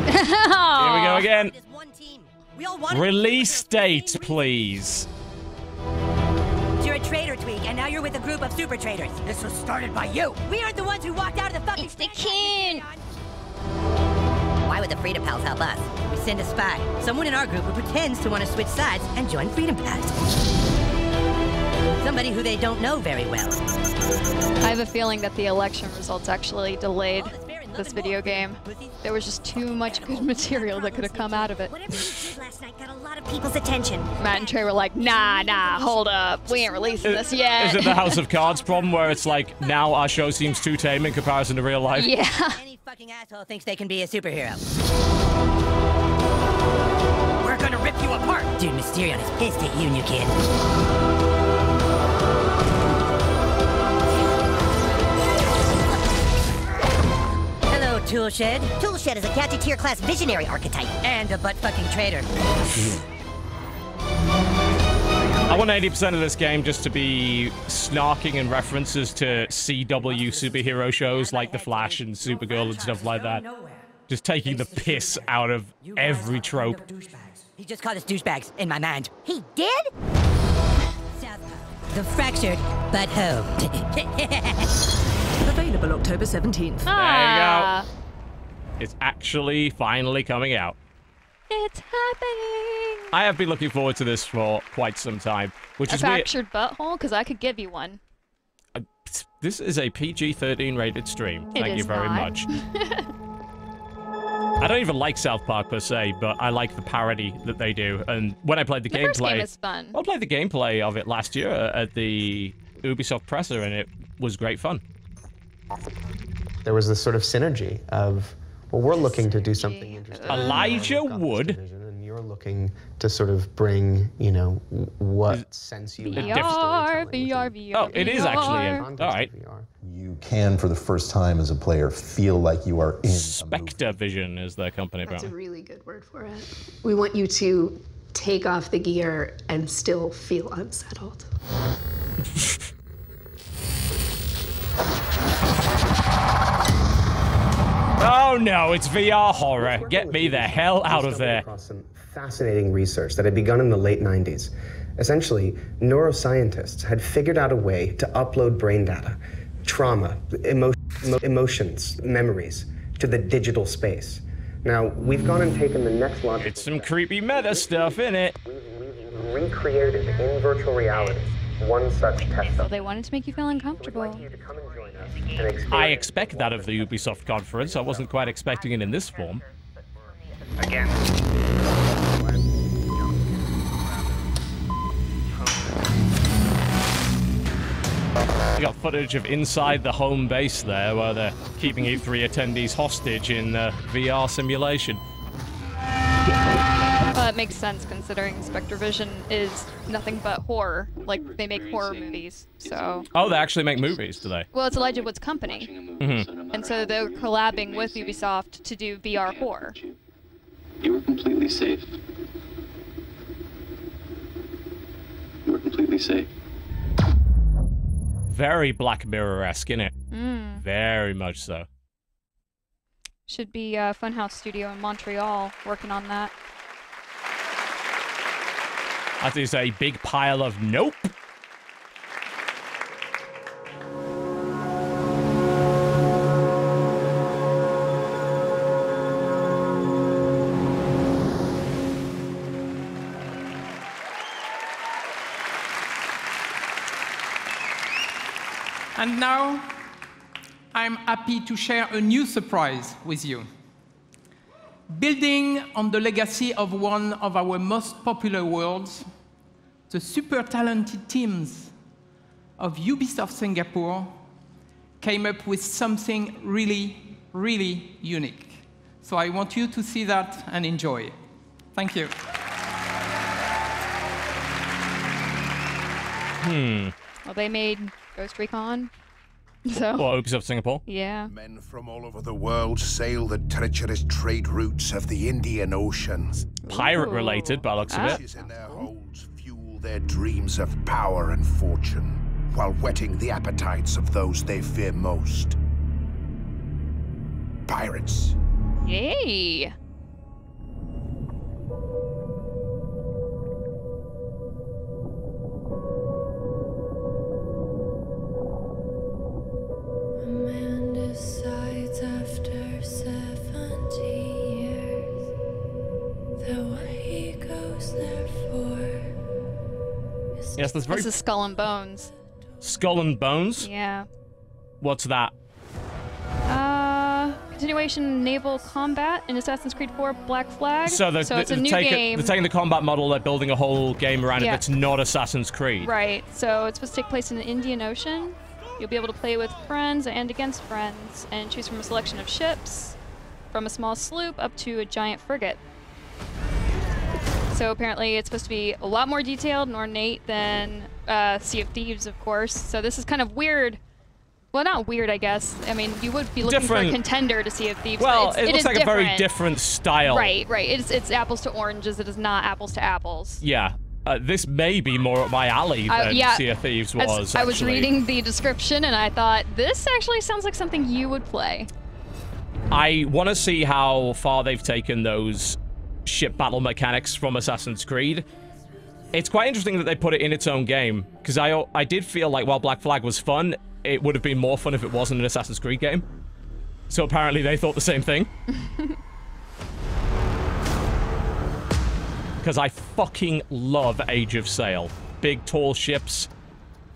Here we go again. Release date, please. You're a traitor, Tweak, and now you're with a group of super traitors. This was started by you. We aren't the ones who walked out of the fucking... It's the king! Why would the Freedom Pals help us? We send a spy, someone in our group who pretends to want to switch sides and join Freedom Pals. Somebody who they don't know very well. I have a feeling that the election results actually delayed this video game. There was just too much good material that could have come out of it. Last night got a lot of people's attention. Matt and Trey were like, nah, hold up. We ain't releasing this yet. Is it the House of Cards problem where it's like, now our show seems too tame in comparison to real life? Yeah. Any fucking asshole thinks they can be a superhero. We're gonna rip you apart. Dude, Mysterion is pissed at you, new kid. Toolshed. Toolshed is a catchy tier class visionary archetype. And a butt-fucking traitor. I want 80% of this game just to be snarking and references to CW superhero shows like The Flash and Supergirl and stuff like that. Just taking the piss out of every trope. He just called us douchebags in my mind. He did? The fractured but hoped. Available October 17th. There you go. It's actually finally coming out. It's happening. I have been looking forward to this for quite some time, which is weird. Fractured butthole? Because I could give you one. This is a PG-13 rated stream. Thank you very much. I don't even like South Park per se, but I like the parody that they do. And when I played the gameplay, first game is fun. I played the gameplay of it last year at the Ubisoft presser, and it was great fun. There was this sort of synergy of, well, we're looking to do something interesting. Elijah Wood. And you're looking to sort of bring, you know, what sense you have. VR. Oh, it is actually in. All right. You can, for the first time as a player, feel like you are in Spectre Vision is their company. That's a really good word for it. We want you to take off the gear and still feel unsettled. Oh no, it's VR horror. Get me the hell out of there. Some fascinating research that had begun in the late 90s. Essentially, neuroscientists had figured out a way to upload brain data, trauma, emotions, memories, to the digital space. Now, we've gone and taken the next logical It's some creepy meta stuff, innit? We've recreated in virtual reality one such test. Well, they wanted to make you feel uncomfortable. I expect that of the Ubisoft conference. I wasn't quite expecting it in this form. Again. We got footage of inside the home base there, where they're keeping E3 attendees hostage in VR simulation. Well, it makes sense considering Spectre Vision is nothing but horror. Like, they make horror movies, so... Oh, they actually make movies, do they? Well, it's Elijah Wood's company. Mm-hmm. And so they're collabing with Ubisoft to do VR horror. You were completely safe. You were completely safe. Very Black Mirror-esque, innit? Mm. Very much so. Should be Funhouse Studio in Montreal working on that. That is a big pile of nope. And now, I'm happy to share a new surprise with you. Building on the legacy of one of our most popular worlds, the super talented teams of Ubisoft Singapore came up with something really, really unique. So I want you to see that and enjoy. Thank you. Well, they made Ghost Recon. So. Well, Ubisoft Singapore. Yeah. Men from all over the world sail the treacherous trade routes of the Indian Ocean. Pirate-related, by the looks of it. In their holds fuel their dreams of power and fortune, while whetting the appetites of those they fear most. Pirates. Yay! Decides after 70 years that what he goes there for. Yes, that's very... This is Skull and Bones. Skull and Bones? Yeah. What's that? Continuation naval combat in Assassin's Creed 4 Black Flag. So it's a new game. They're taking the combat model, they're building a whole game around it that's not Assassin's Creed. Right. So it's supposed to take place in the Indian Ocean. You'll be able to play with friends and against friends, and choose from a selection of ships, from a small sloop up to a giant frigate. So apparently it's supposed to be a lot more detailed and ornate than Sea of Thieves, of course. So this is kind of weird. Well, not weird, I guess. I mean, you would be looking for a contender to Sea of Thieves. Well, but it looks like a very different style. Right, right. It's apples to oranges. It is not apples to apples. Yeah. This may be more up my alley than Sea of Thieves was. I was reading the description and I thought, this actually sounds like something you would play. I want to see how far they've taken those ship battle mechanics from Assassin's Creed. It's quite interesting that they put it in its own game, because I did feel like while Black Flag was fun, it would have been more fun if it wasn't an Assassin's Creed game. So apparently they thought the same thing. Because I fucking love Age of Sail. Big, tall ships.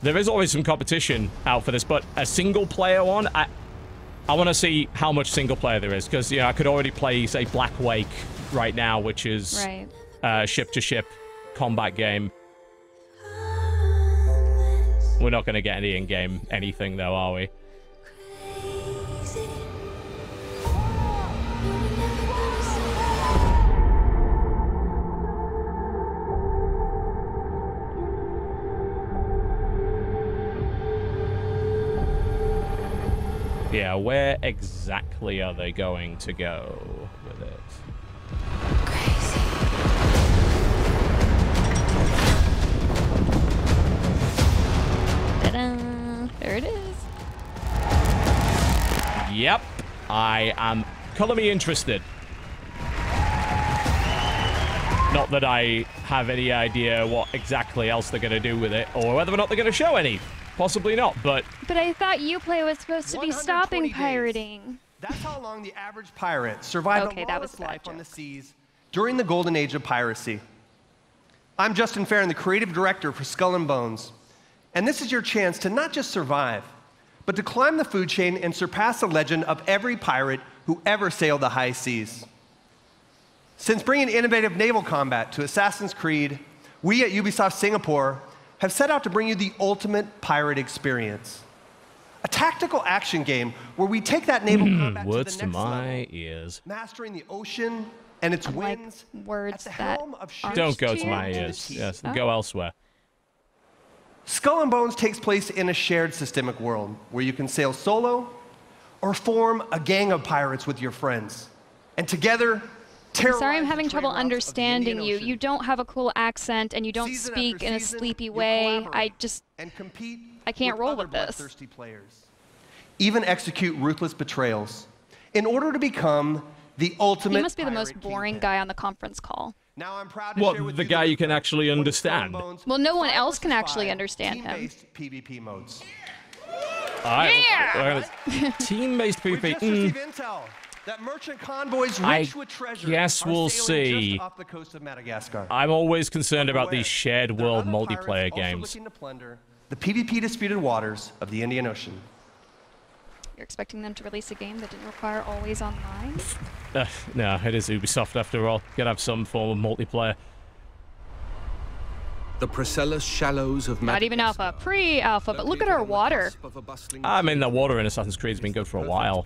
There is always some competition out for this, but a single-player one, I want to see how much single-player there is, because, you know, I could already play, say, Black Wake right now, which is ship-to-ship combat game. We're not going to get any in-game anything, though, are we? Yeah, where exactly are they going to go with it? Crazy. Ta-da! There it is. Yep, I am color me interested. Not that I have any idea what exactly else they're going to do with it, or whether or not they're going to show any. Possibly not, but... But I thought Uplay was supposed to be stopping pirating. That's how long the average pirate survived a lawless life on the seas during the golden age of piracy. I'm Justin Farron, the creative director for Skull and Bones. And this is your chance to not just survive, but to climb the food chain and surpass the legend of every pirate who ever sailed the high seas. Since bringing innovative naval combat to Assassin's Creed, we at Ubisoft Singapore have set out to bring you the ultimate pirate experience. A tactical action game where we take that naval combat words to the next my ears. mastering the ocean and its winds. Words that Don't go to my ears. Yes, go elsewhere. Skull and Bones takes place in a shared systemic world where you can sail solo or form a gang of pirates with your friends. And together, I'm sorry I'm having trouble understanding you. You don't have a cool accent and you don't speak in a sleepy way. I can't roll with this. Even execute ruthless betrayals in order to become the ultimate. He must be the most boring guy on the conference call. Now I'm proud to What, share with the you guy you can actually understand? Well, no one else can actually understand him. PvP modes. Team-based PvP. Intel that merchant convoys rich with treasure Guess we'll see. off the coast of Madagascar. I'm always concerned about these shared world multiplayer games. To plunder the PvP disputed waters of the Indian Ocean. You're expecting them to release a game that didn't require always online? No, it is Ubisoft after all. Gotta have some form of multiplayer. The Priscilla shallows of Not even alpha, pre-alpha, but look at our water. I mean, the water in Assassin's Creed has been good for a while.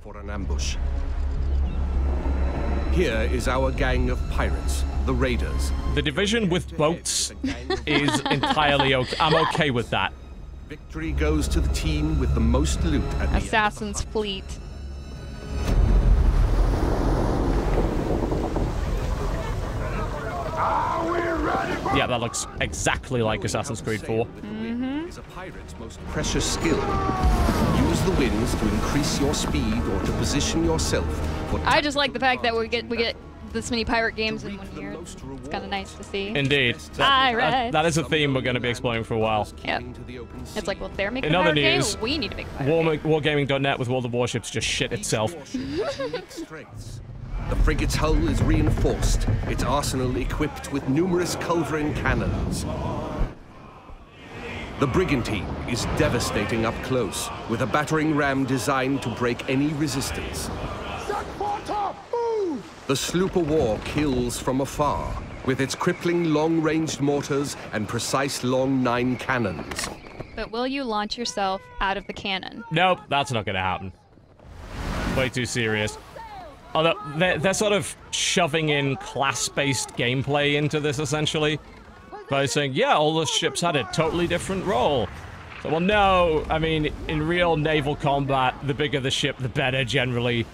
For an ambush. Here is our gang of pirates, the Raiders. The Division with boats is entirely okay. I'm okay with that. Victory goes to the team with the most loot at the Assassin's Fleet. Yeah, that looks exactly like Assassin's Creed 4. Is a pirate's most precious skill. Use the winds to increase your speed or to position yourself. I just like the fact that we get this many pirate games in 1 year. It's kind of nice to see. Indeed. That is a theme we're going to be exploring for a while. Yep. It's like, well, if they're making In a other pirate game, news, we need to make a pirate game. Wargaming.net with World of Warships just shit itself. The frigate's hull is reinforced, its arsenal equipped with numerous culverin cannons. The brigantine is devastating up close, with a battering ram designed to break any resistance. The sloop of war kills from afar, with its crippling long-ranged mortars and precise long 9 cannons. But will you launch yourself out of the cannon? Nope, that's not going to happen. Way too serious. Although, they're sort of shoving in class-based gameplay into this, essentially. By saying, yeah, all the ships had a totally different role. So, well, no, I mean, in real naval combat, the bigger the ship, the better, generally.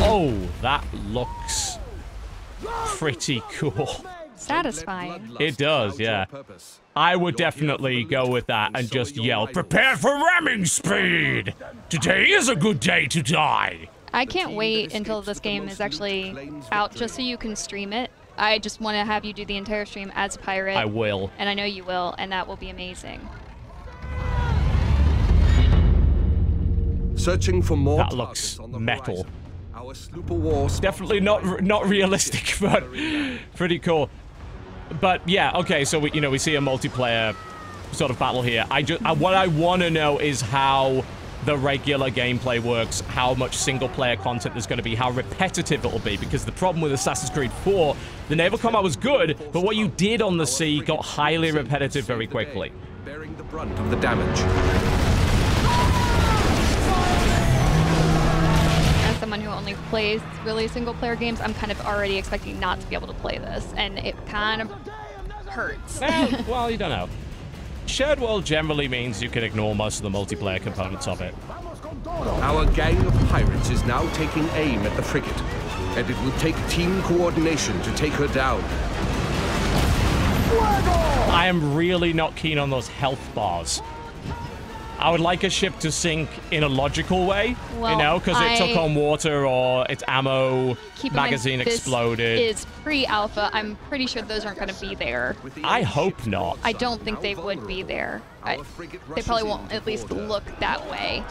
Oh, that looks pretty cool. satisfying. It does, yeah. I would definitely go with that and just yell, "Prepare for ramming speed! Today is a good day to die!" I can't wait until this game is actually out just so you can stream it. I just want to have you do the entire stream as a pirate. I will. And I know you will, and that will be amazing. Searching for more. That looks metal. Definitely not realistic, but pretty cool. But yeah, okay. So we see a multiplayer sort of battle here. What I want to know is how the regular gameplay works, how much single-player content there's going to be, how repetitive it'll be, because the problem with Assassin's Creed 4, the naval combat was good, but what you did on the sea got highly repetitive very quickly. Bearing the brunt of the damage. As someone who only plays really single-player games, I'm kind of already expecting not to be able to play this, and it kind of hurts. Well, you don't know. Shared world generally means you can ignore most of the multiplayer components of it. Our gang of pirates is now taking aim at the frigate, and it will take team coordination to take her down. I am really not keen on those health bars. I would like a ship to sink in a logical way, well, you know, because it took on water or its ammo magazine exploded. This is pre-alpha. I'm pretty sure those aren't going to be there. I hope not. I don't think they would be there. They probably won't at least look that way.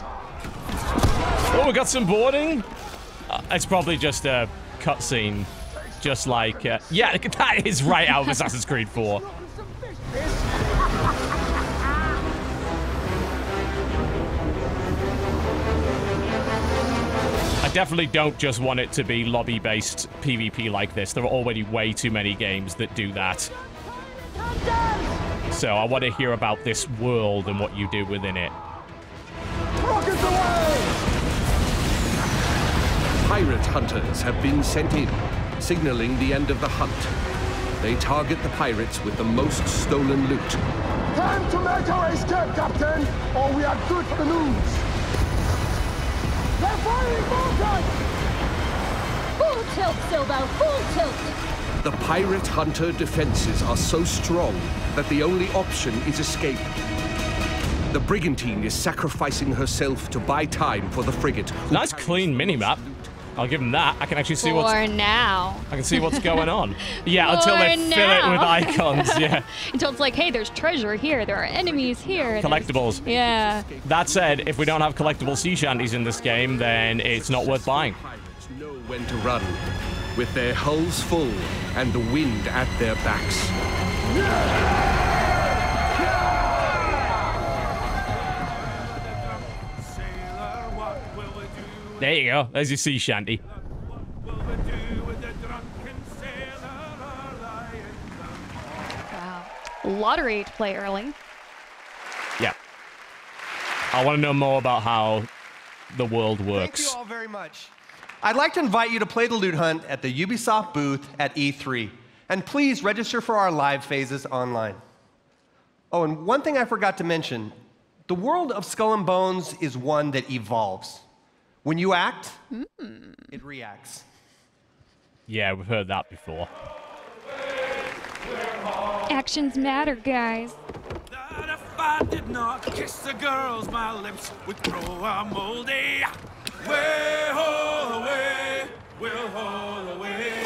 Oh, we got some boarding. It's probably just a cutscene, just like yeah, that is right out of Assassin's Creed 4. I definitely don't just want it to be lobby-based PvP like this. There are already way too many games that do that. So I want to hear about this world and what you do within it. Rockets away! Pirate hunters have been sent in, signaling the end of the hunt. They target the pirates with the most stolen loot. Time to make our escape, Captain, or we are good for the news. They're firing mortars! Full tilt, Silbo, full tilt! The pirate hunter defenses are so strong that the only option is escape. The brigantine is sacrificing herself to buy time for the frigate. Nice clean minimap. I'll give them that. I can actually see what's... For now. I can see what's going on. Yeah, until they fill it with icons, yeah. Until it's like, hey, there's treasure here, there are enemies here. Collectibles. Yeah. That said, if we don't have collectible sea shanties in this game, then it's not worth buying. Pirates know when to run, with their hulls full and the wind at their backs. There you go. There's your sea shanty. Wow. Lottery to play early. Yeah. I want to know more about how the world works. Thank you all very much. I'd like to invite you to play the loot hunt at the Ubisoft booth at E3. And please register for our live phases online. Oh, and one thing I forgot to mention. The world of Skull and Bones is one that evolves. When you act, it reacts. Yeah, we've heard that before. Actions matter, guys. That if I did not kiss the girls, my lips would grow a moldy. Way, ho, away, we'll haul away.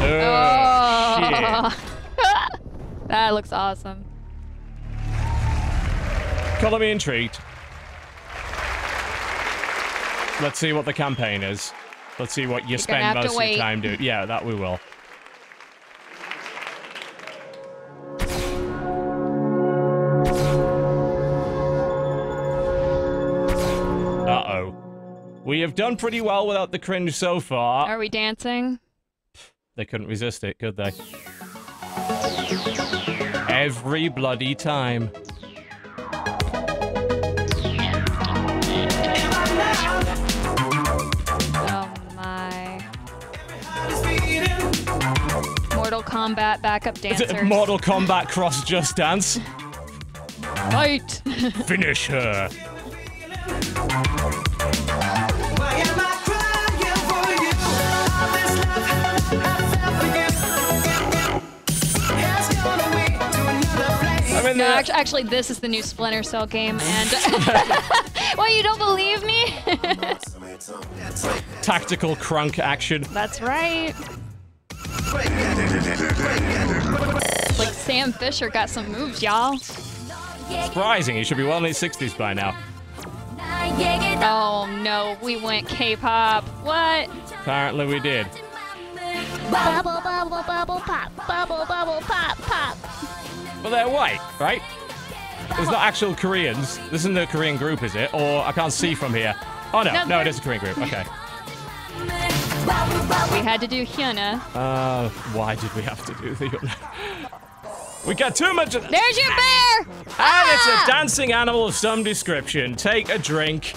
Oh, that looks awesome. Color me intrigued. Let's see what the campaign is. Let's see what you spend most of your time doing. Yeah, that we will. Uh-oh. We have done pretty well without the cringe so far. Are we dancing? They couldn't resist it, could they? Every bloody time. Oh my. Mortal Kombat Kombat backup dancers. Mortal Kombat cross Just Dance. Fight! Finish her. I mean, no, actually, this is the new Splinter Cell game, and well, you don't believe me? Tactical crunk action. That's right. Like Sam Fisher got some moves, y'all. Surprising, he should be well in his 60s by now. Oh no, we went K-pop. What? Apparently we did. Bubble, bubble, bubble, pop. Bubble, bubble, pop, pop. Well, they're white, right? It's not actual Koreans. This isn't a Korean group, is it? Or I can't see from here. Oh, no, it is a Korean group. Okay. We had to do Hyuna. Why did we have to do the Hyuna? We got too much of... There's your bear! And it's a dancing animal of some description. Take a drink.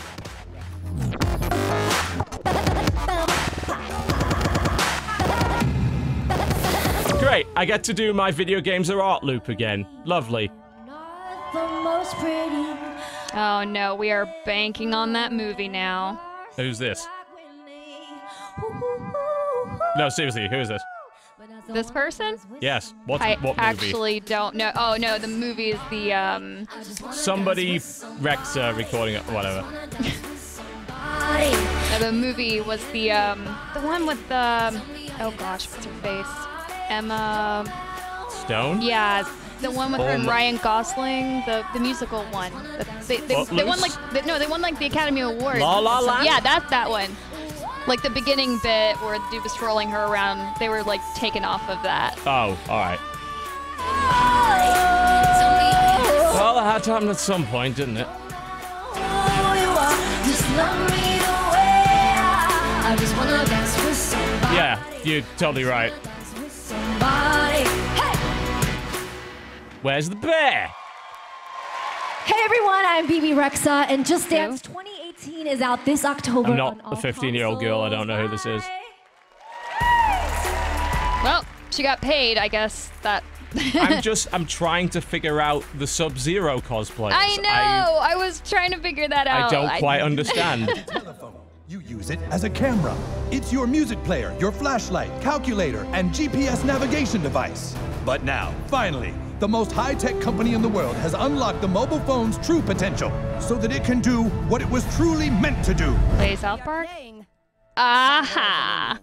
Great, I get to do my video games are art loop again. Lovely. Oh no, we are banking on that movie now. Who's this? No, seriously, who is this? This person? Yes. What I movie? actually don't know. Oh no, the movie is the Somebody wrecked recording it, whatever. The movie was the one with the oh gosh, what's her face? Emma Stone? Yeah, the one with her and Ryan Gosling, the musical one. They won like they won like the Academy Award. La La Land? Yeah, that's that one. Like the beginning bit where the dude was strolling her around, they were like taken off of that. Oh, alright. Well, it had to happen at some point, didn't it? Yeah, you're totally right. Where's the bear? Hey everyone, I'm BB Rexa, and Just Dance 2018 is out this October. I'm not a 15-year-old girl. I don't know who this is. Well, she got paid, I guess. That. I'm trying to figure out the Sub-Zero cosplay. I know. I was trying to figure that out. I don't quite understand. You use it as a camera. It's your music player, your flashlight, calculator, and GPS navigation device. But now, finally, the most high-tech company in the world has unlocked the mobile phone's true potential so that it can do what it was truly meant to do. Play South Park? Aha!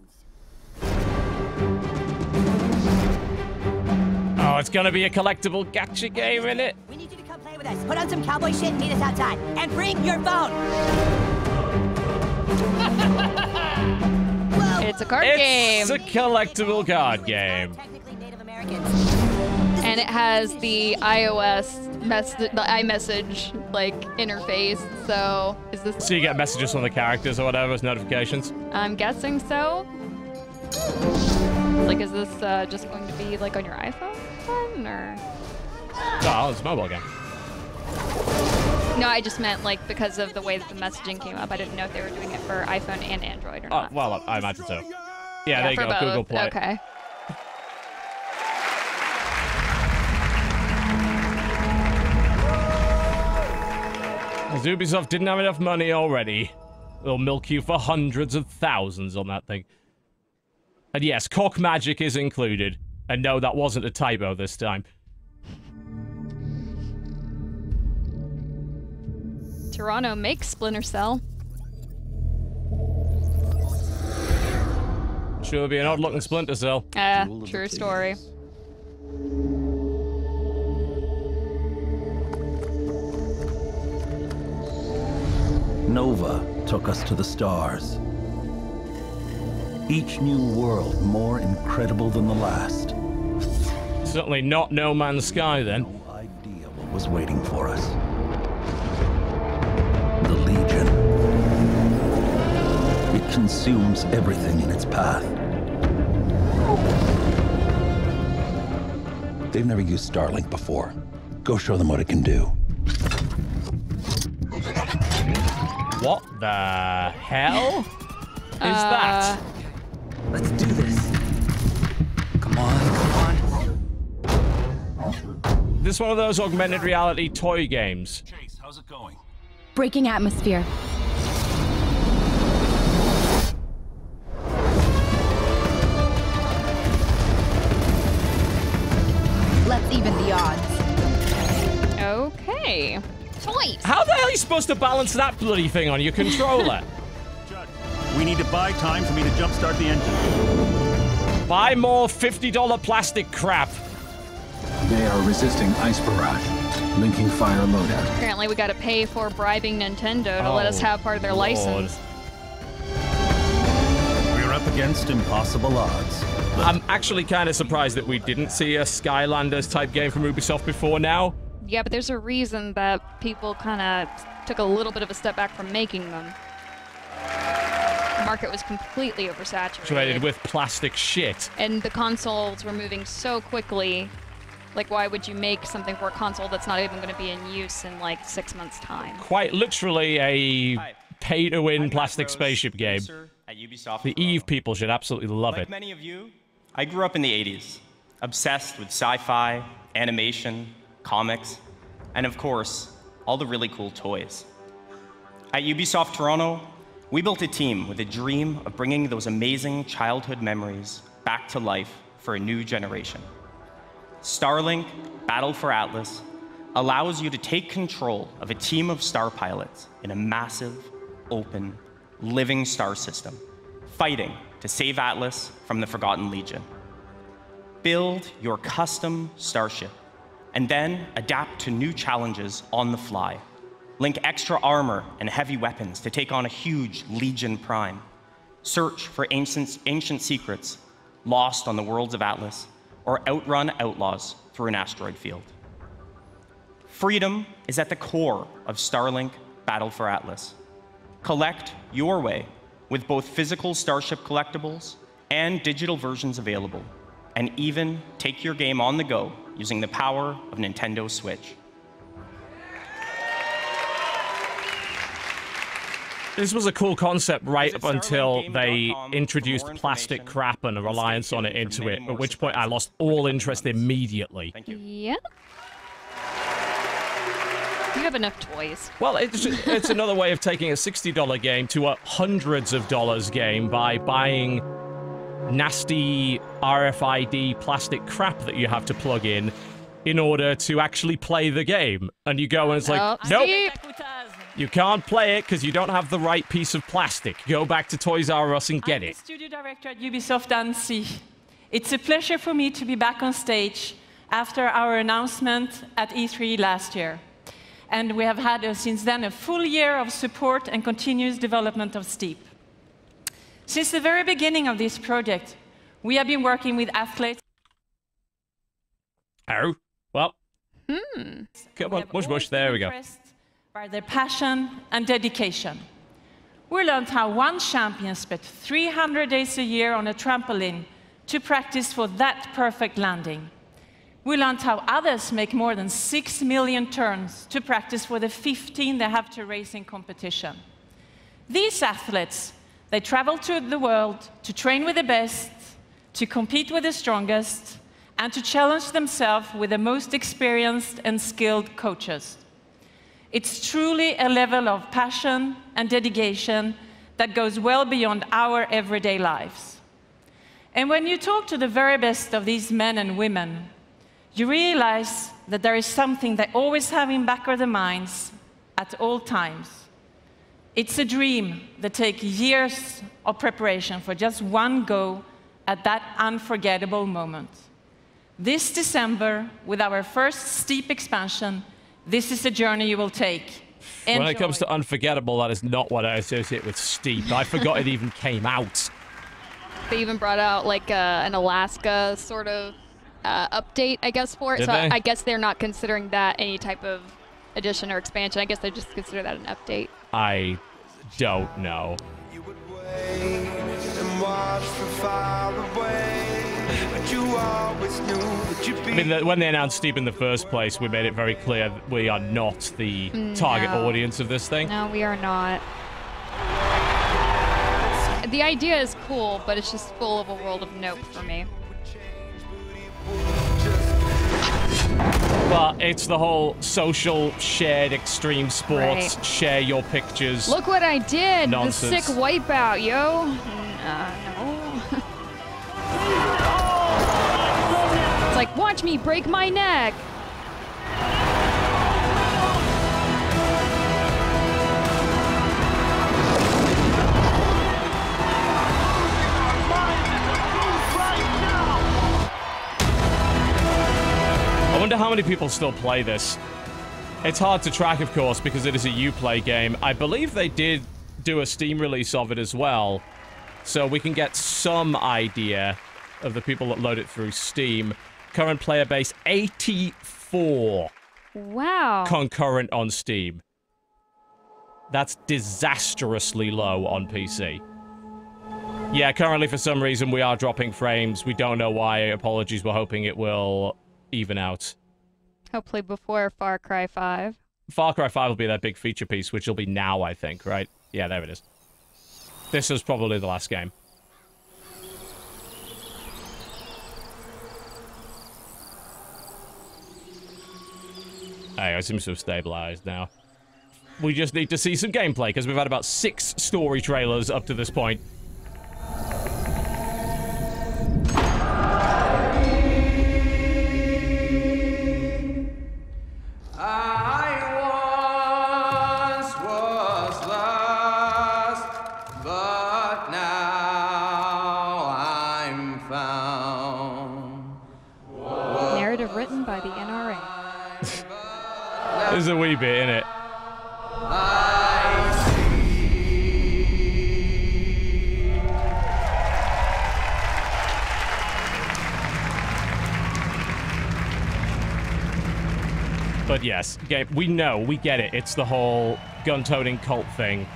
Oh, it's gonna be a collectible gacha game, isn't it? We need you to come play with us. Put on some cowboy shit and meet us outside. And bring your phone. It's a card game. It's a collectible card game. And it has the iOS the iMessage like interface. So is this? So you get messages from the characters or whatever as notifications? I'm guessing so. Like, is this just going to be like on your iPhone then, or? No, it's a mobile game. No, I just meant like because of the way that the messaging came up. I didn't know if they were doing it for iPhone and Android or not. Well, I imagine so. Yeah, there you go. Both. Google Play. Okay. As Ubisoft didn't have enough money already, they'll milk you for hundreds of thousands on that thing. And yes, cock magic is included. And no, that wasn't a typo this time. Toronto makes Splinter Cell. Sure be an odd-looking Splinter Cell. True story. Nova took us to the stars. Each new world more incredible than the last. Certainly not No Man's Sky, then. No idea what was waiting for us. The Legion. It consumes everything in its path. They've never used Starlink before. Go show them what it can do. What the hell is that? Let's do this. Come on, come on. This is one of those augmented reality toy games. Chase, how's it going? Breaking atmosphere. Let's even the odds. Okay. Toys. How the hell are you supposed to balance that bloody thing on your controller? Judge, we need to buy time for me to jumpstart the engine. Buy more $50 plastic crap. They are resisting ice barrage. Linking fire loadout. Apparently we gotta pay for bribing Nintendo to let us have part of their license. We're up against impossible odds. I'm actually kind of surprised that we didn't see a Skylanders type game from Ubisoft before now. Yeah, but there's a reason that people kind of took a little bit of a step back from making them. The market was completely oversaturated With plastic shit. and the consoles were moving so quickly. Like, why would you make something for a console that's not even going to be in use in like 6 months' time? Quite literally a pay-to-win plastic spaceship game. At Ubisoft The Eve people should absolutely love Like it. many of you, I grew up in the 80s, obsessed with sci-fi, animation, comics, and of course, all the really cool toys. At Ubisoft Toronto, we built a team with a dream of bringing those amazing childhood memories back to life for a new generation. Starlink Battle for Atlas allows you to take control of a team of star pilots in a massive, open, living star system, fighting to save Atlas from the Forgotten Legion. Build your custom starship, and then adapt to new challenges on the fly. Link extra armor and heavy weapons to take on a huge Legion Prime. Search for ancient secrets lost on the worlds of Atlas, or outrun outlaws through an asteroid field. Freedom is at the core of Starlink Battle for Atlas. Collect your way with both physical Starship collectibles and digital versions available, and even take your game on the go using the power of Nintendo Switch. This was a cool concept right up until they introduced plastic crap and a reliance on it into it, at which point I lost all interest immediately. Thank you. Yep. You have enough toys. Well, it's another way of taking a $60 game to a hundreds of dollars game by buying nasty RFID plastic crap that you have to plug in order to actually play the game. And you go and it's like, nope. You can't play it because you don't have the right piece of plastic. Go back to Toys R Us and get it. I'm the studio director at Ubisoft Annecy. It's a pleasure for me to be back on stage after our announcement at E3 last year. And we have had, since then, a full year of support and continuous development of Steep. Since the very beginning of this project, we have been working with athletes. Oh, well. Come on, mush, there we go. By their passion and dedication. We learned how one champion spent 300 days a year on a trampoline to practice for that perfect landing. We learned how others make more than 6 million turns to practice for the 15 they have to race in competition. These athletes, they travel to the world to train with the best, to compete with the strongest, and to challenge themselves with the most experienced and skilled coaches. It's truly a level of passion and dedication that goes well beyond our everyday lives. And when you talk to the very best of these men and women, you realize that there is something they always have in back of their minds at all times. It's a dream that takes years of preparation for just one go at that unforgettable moment. This December, with our first Steep expansion, this is a journey you will take. Enjoy. When it comes to unforgettable, that is not what I associate with Steep. I forgot it even came out. They even brought out like an Alaska sort of update, I guess, for it. Did so they? I guess they're not considering that any type of addition or expansion. I guess they just consider that an update. I don't know. I mean, when they announced Steep in the first place, we made it very clear that we are not the target audience of this thing. No, we are not. The idea is cool, but it's just full of a world of nope for me. But it's the whole social, shared, extreme sports, Right. share your pictures. Look what I did! Nonsense. The sick wipeout, yo. No. It's like, watch me break my neck. I wonder how many people still play this. It's hard to track, of course, because it is a Uplay game. I believe they did do a Steam release of it as well, so we can get some idea of the people that load it through Steam. Current player base, 84. Wow. Concurrent on Steam. That's disastrously low on PC. Yeah, currently for some reason we are dropping frames. We don't know why. Apologies, we're hoping it will even out. Hopefully before Far Cry 5. Far Cry 5 will be that big feature piece, which will be now, I think, right? Yeah, there it is. This was probably the last game. Hey, it seems to have stabilized now. We just need to see some gameplay, because we've had about 6 story trailers up to this point. Narrative written by the NRA. There's a wee bit in it. But yes, Gabe, we know, we get it. It's the whole gun-toting cult thing.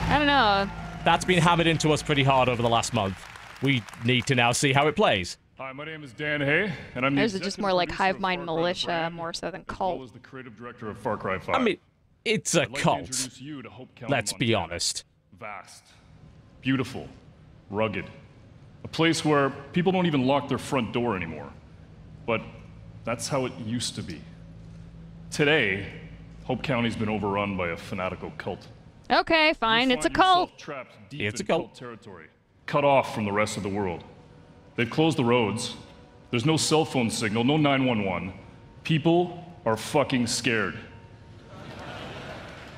I don't know. That's been hammered into us pretty hard over the last month. We need to now see how it plays. Hi, my name is Dan Hay, and I'm the Theirs is just more like hive mind militia, more so than cult. as the creative director of Far Cry 5. I mean, it's a I'd like to cult. introduce you to Hope County, Let's be Montana. honest. Vast, beautiful, rugged. A place where people don't even lock their front door anymore. But that's how it used to be. Today, Hope County's been overrun by a fanatical cult. Okay, fine. It's a cult. Trapped deep It's in a cult. territory, cut off from the rest of the world. They've closed the roads. There's no cell phone signal, no 911. People are fucking scared.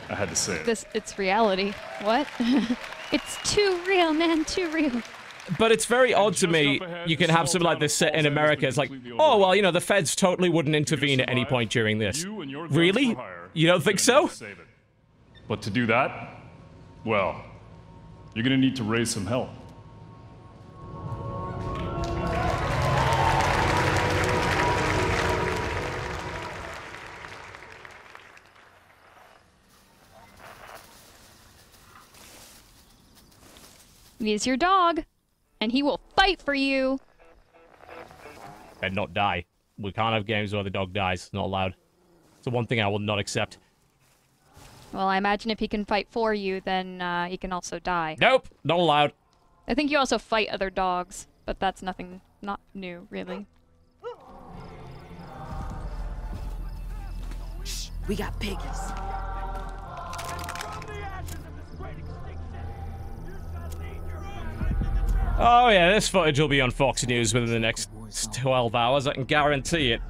I had to say it. It's reality. What? It's too real, man. Too real. But it's very odd to me, you can have something like this set in America. It's like, oh, well, you know, the feds totally wouldn't intervene at any point during this. Really? You don't think so? But to do that, well, you're gonna need to raise some hell. He's your dog, and he will fight for you. And not die. We can't have games where the dog dies. It's not allowed. It's the one thing I will not accept. Well, I imagine if he can fight for you, then he can also die. Nope, not allowed. I think you also fight other dogs, but that's not new, really. Shh, we got piggies. Oh yeah, this footage will be on Fox News within the next 12 hours, I can guarantee it.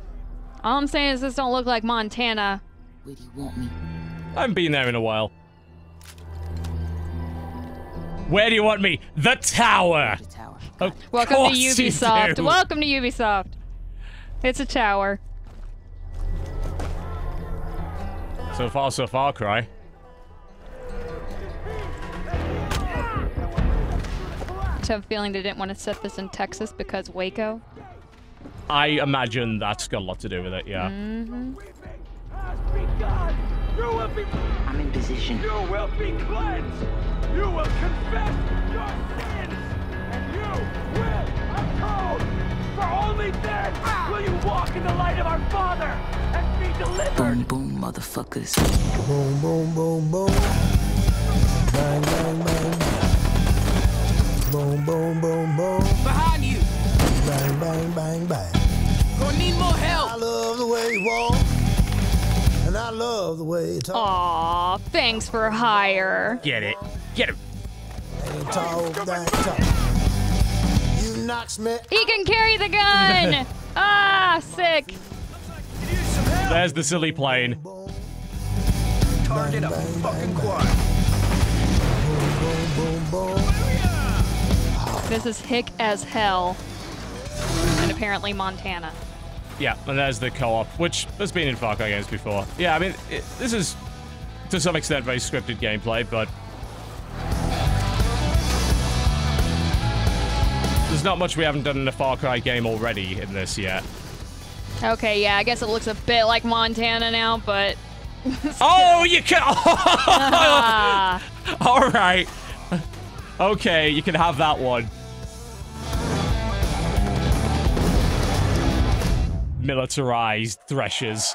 All I'm saying is this don't look like Montana. Where do you want me? I haven't been there in a while. Where do you want me? The tower! Of Welcome to course you Ubisoft. do. Welcome to Ubisoft. It's a tower. So far, so Far Cry. I have a feeling they didn't want to set this in Texas because Waco. I imagine that's got a lot to do with it, yeah. Mm-hmm. I'm in position. You will be cleansed. You will confess your sins, and you will atone. For only then will you walk in the light of our Father and be delivered. Boom, boom, motherfuckers. Boom, boom, boom, boom. Bang, bang, bang. Boom, boom, boom, boom. Behind you. Bang, bang, bang, bang. Gonna need more help. I love love the way you talk. Aw, thanks for hire. Get it. Get him. And talk that talk. You knocks me. He can carry the gun. Ah, sick. There's the silly plane. Target up fucking quad. This is hick as hell. And apparently Montana. Yeah, and there's the co-op, which has been in Far Cry games before. Yeah, I mean, this is, to some extent, very scripted gameplay, but there's not much we haven't done in a Far Cry game already in this yet. Okay, yeah, I guess it looks a bit like Montana now, but... Oh, you can... All right. Okay, you can have that one. Militarized threshers.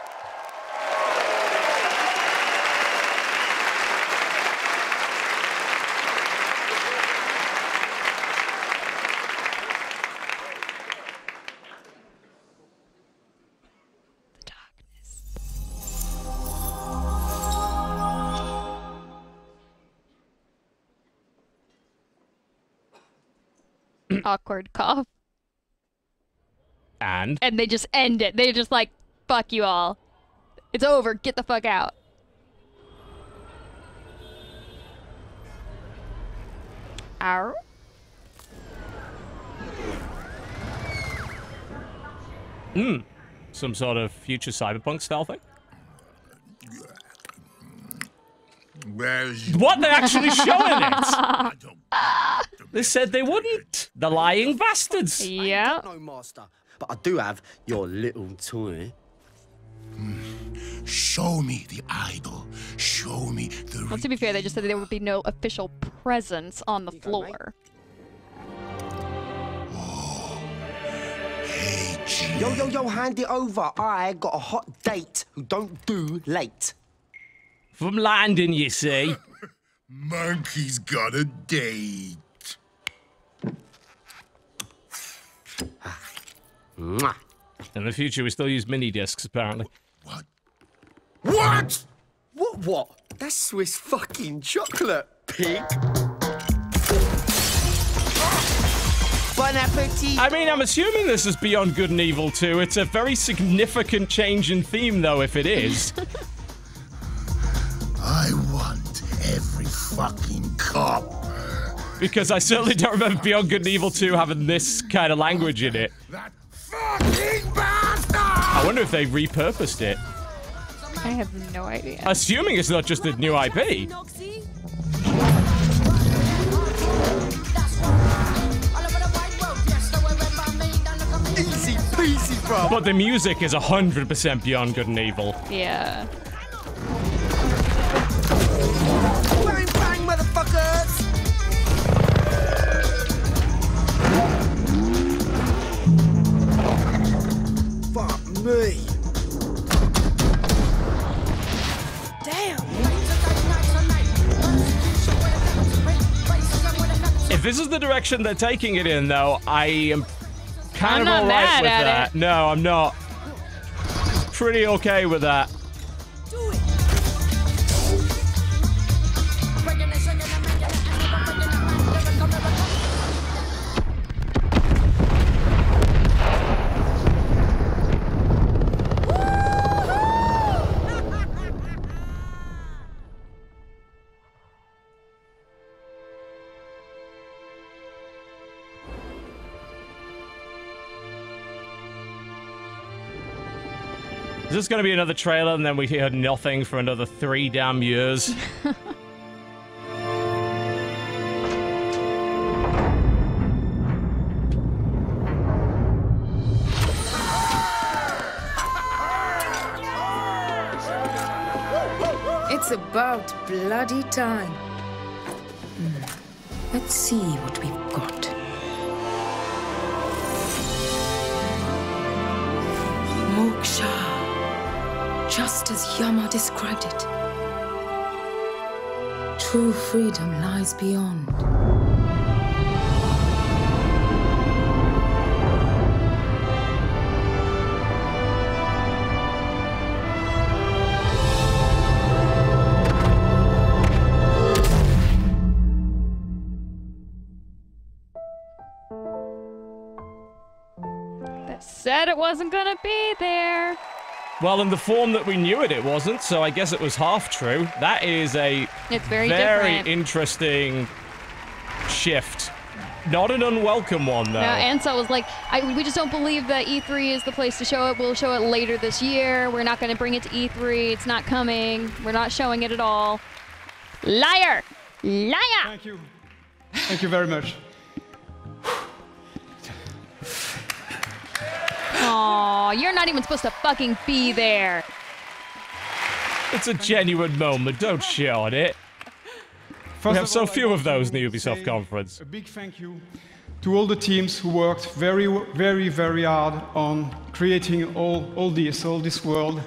Awkward cough. And they just end it. They're just like, fuck you all. It's over. Get the fuck out. Ow. Some sort of future cyberpunk style thing? What? They're actually showing it! They said they wouldn't. The lying bastards. Yeah. No master, but I do have your little toy. Show me the idol. Show me the... Well, to be fair, they just said there would be no official presence on the floor. Yo, hand it over. I got a hot date who don't do late. From London, you see. Monkey's got a date. In the future, we still use mini discs, apparently. What? What? That's Swiss fucking chocolate, pig. Bon appetit. I mean, I'm assuming this is Beyond Good and Evil 2. It's a very significant change in theme, though, if it is. I want every fucking cop. Because I certainly don't remember Beyond Good and Evil 2 having this kind of language in it. That fucking bastard! I wonder if they repurposed it. I have no idea. Assuming it's not just a new IP. Easy peasy, bro. But the music is 100% Beyond Good and Evil. Yeah. Bang, bang, motherfuckers! Fuck me. If this is the direction they're taking it in, though, I am kind of not alright mad with at that. it. No, I'm not. Pretty okay with that. Is this going to be another trailer and then we hear nothing for another 3 damn years? It's about bloody time. Let's see what we've got. Moksha. Just as Yama described it. True freedom lies beyond. Said it wasn't gonna be there. Well, in the form that we knew it wasn't, so I guess it was half true. That is a it's very interesting shift. Not an unwelcome one, though. No, Ansel was like, we just don't believe that E3 is the place to show it. We'll show it later this year. We're not going to bring it to E3. It's not coming. We're not showing it at all. Liar! Liar! Thank you. Thank you very much. Aw, you're not even supposed to fucking be there. It's a genuine moment. Don't shout it. We have so few of those in the Ubisoft conference. A big thank you to all the teams who worked very, very, very hard on creating all this world.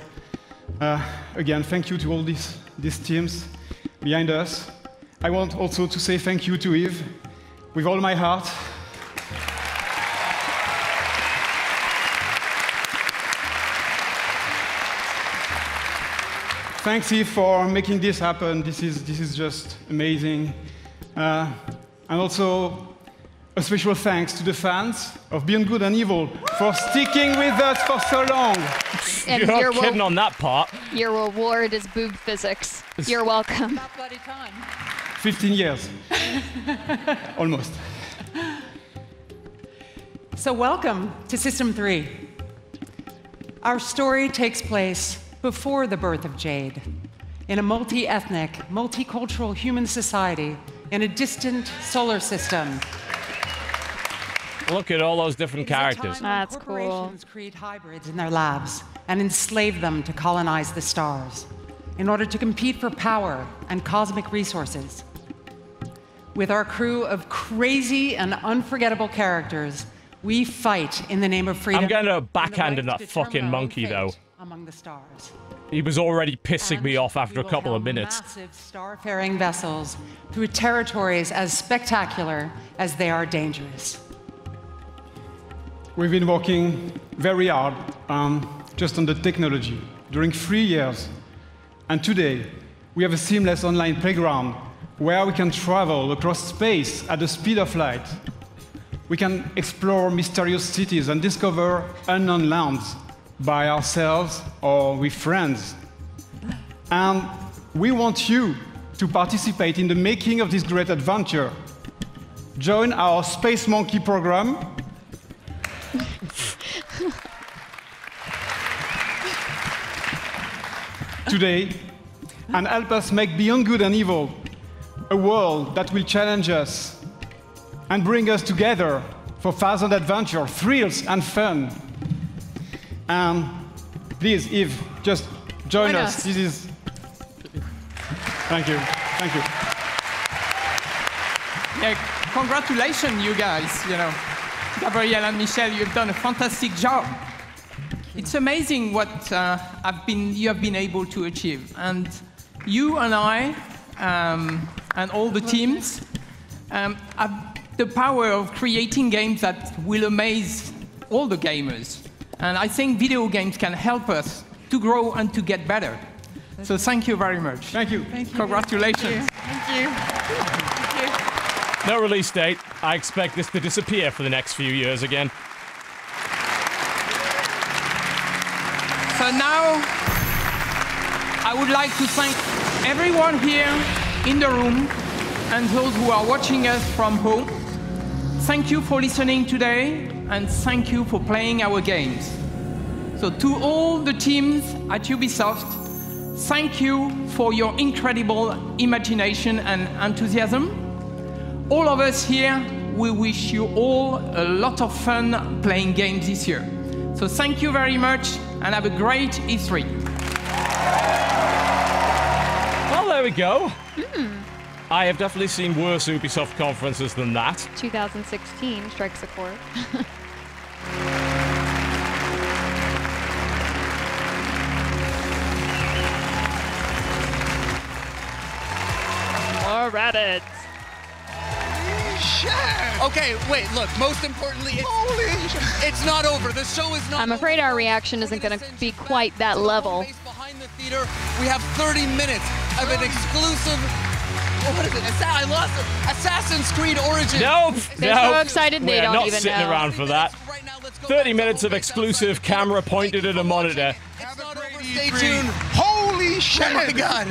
Again, thank you to all these teams behind us. I want also to say thank you to Yves, with all my heart. Thanks, Yves, for making this happen. This is just amazing. And also, a special thanks to the fans of Beyond Good and Evil for sticking with us for so long. And you're kidding on that part. Your reward is boob physics. You're welcome. About bloody time. 15 years. Almost. So welcome to System 3. Our story takes place before the birth of Jade, in a multi-ethnic, multicultural human society in a distant solar system. Look at all those different characters. That's cool. Corporations create hybrids in their labs and enslave them to colonize the stars in order to compete for power and cosmic resources. With our crew of crazy and unforgettable characters, we fight in the name of freedom. I'm going to backhand in that fucking monkey, though. Among the stars. He was already pissing me off after a couple of minutes. Massive star-faring vessels through territories as spectacular as they are dangerous. We've been working very hard just on the technology during 3 years. And today, we have a seamless online playground where we can travel across space at the speed of light. We can explore mysterious cities and discover unknown lands by ourselves or with friends. And we want you to participate in the making of this great adventure. Join our Space Monkey program. Today, and help us make Beyond Good and Evil a world that will challenge us and bring us together for thousand adventure, thrills, and fun. Please, Yves, just join us. This is. Thank you. Thank you. Yeah, congratulations, you guys. You know, Gabriel and Michel, you've done a fantastic job. It's amazing what you have been able to achieve, and you and I and all the teams have the power of creating games that will amaze all the gamers. And I think video games can help us to grow and to get better. So thank you very much. Thank you. Thank you. Congratulations. Thank you. Thank you. No release date. I expect this to disappear for the next few years again. So now, I would like to thank everyone here in the room and those who are watching us from home. Thank you for listening today, and thank you for playing our games. So to all the teams at Ubisoft, thank you for your incredible imagination and enthusiasm. All of us here, we wish you all a lot of fun playing games this year. So thank you very much, and have a great E3. Well, there we go. I have definitely seen worse Ubisoft conferences than that. 2016 strikes a chord. More Reddit. Okay, wait, look, most importantly, it's not over. The show is not I'm afraid our reaction isn't going to be quite that level. Behind the theater, we have 30 minutes of an exclusive, what is it? I lost it. Assassin's Creed Origins. Nope. They're so excited they don't even know. We're not sitting around for that. 30 minutes of exclusive camera pointed at a monitor. Stay tuned. Holy shit! Oh my god.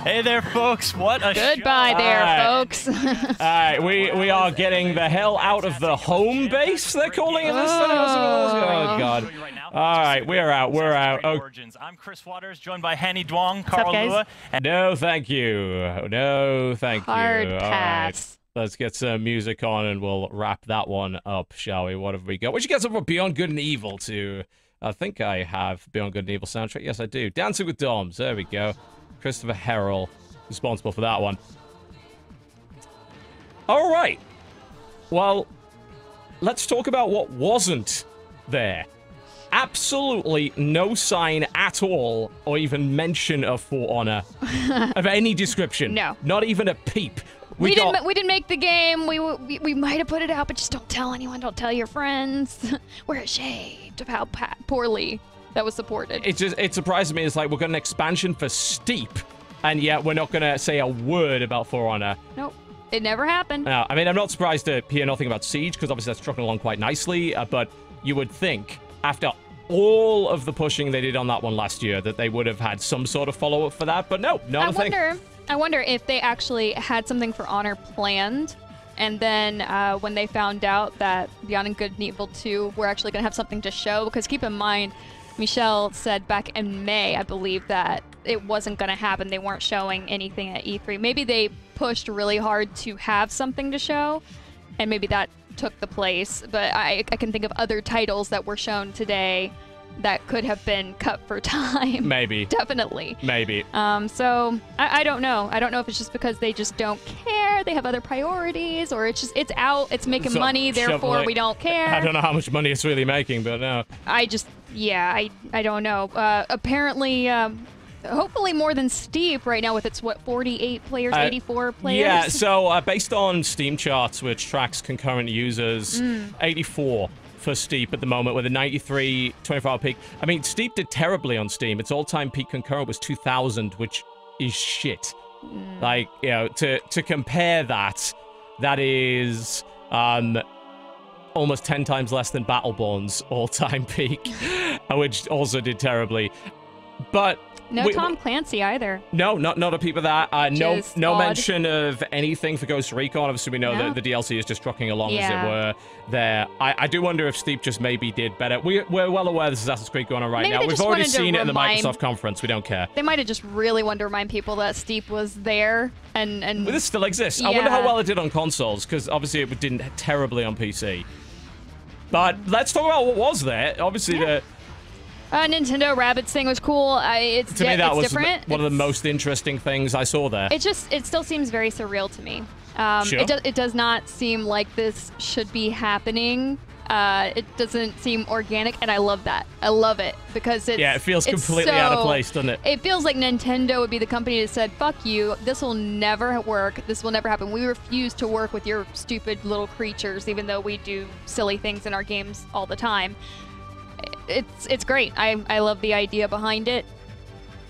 Hey there, folks. What a Goodbye show. there, folks. All right, we are getting the hell out of the home base, they're calling it this thing. Oh, God. All right, we're out. We're out. Oh. I'm Chris Waters, joined by Hanny Duong, Carl Lua. No, thank you. No, thank you. Hard All pass. right. Let's get some music on and we'll wrap that one up, shall we? What have we got? We should get something from Beyond Good and Evil too. I think I have Beyond Good and Evil soundtrack. Yes, I do. Dancing with Doms. There we go. Christopher Harrell, responsible for that one. All right. Well, let's talk about what wasn't there. Absolutely no sign at all, or even mention of For Honor of any description. No. Not even a peep. We didn't make the game. We might have put it out, but just don't tell anyone. Don't tell your friends. We're ashamed of how poorly that was supported. It surprises me. It's like we've got an expansion for Steep, and yet we're not going to say a word about For Honor. Nope. It never happened. No, I mean, I'm not surprised to hear nothing about Siege, because obviously that's trucking along quite nicely, but you would think, after all of the pushing they did on that one last year, that they would have had some sort of follow-up for that, but no, not a thing. I wonder if they actually had something for Honor planned, and then when they found out that Beyond Good and Evil 2 were actually going to have something to show, because keep in mind, Michelle said back in May, I believe, that it wasn't going to happen. They weren't showing anything at E3. Maybe they pushed really hard to have something to show, and maybe that took the place. But I can think of other titles that were shown today that could have been cut for time. Maybe. Definitely. Maybe. So I don't know. I don't know if it's just because they just don't care, they have other priorities, or it's out, it's making money, therefore we don't care. I don't know how much money it's really making, but no. I don't know. Apparently, hopefully more than Steep right now with its, 48 players, 84 players? Yeah, so based on Steam charts, which tracks concurrent users, 84 for Steep at the moment with a 93 24-hour peak. I mean, Steep did terribly on Steam. Its all-time peak concurrent was 2,000, which is shit. Like, you know, to compare that is almost 10 times less than Battleborn's all-time peak, which also did terribly. But no Tom Clancy either. No, not a peep of that. No odd. mention of anything for Ghost Recon. Obviously, we know that the DLC is just trucking along, as it were. There, I do wonder if Steep just maybe did better. We're well aware there's Assassin's Creed going on right now. We've already seen it in the Microsoft conference. We don't care. They might have just really wanted to remind people that Steep was there, and well, this still exists. Yeah. I wonder how well it did on consoles, because obviously it didn't terribly on PC. But let's talk about what was there. Obviously, the Nintendo Rabbids thing was cool. It's to me, that was different. one of the most interesting things I saw there. It still seems very surreal to me. Sure. It does not seem like this should be happening. It doesn't seem organic, and I love that. I love it because it feels completely out of place, doesn't it? It feels like Nintendo would be the company that said, "Fuck you. This will never work. This will never happen. We refuse to work with your stupid little creatures, even though we do silly things in our games all the time." It's great. I love the idea behind it.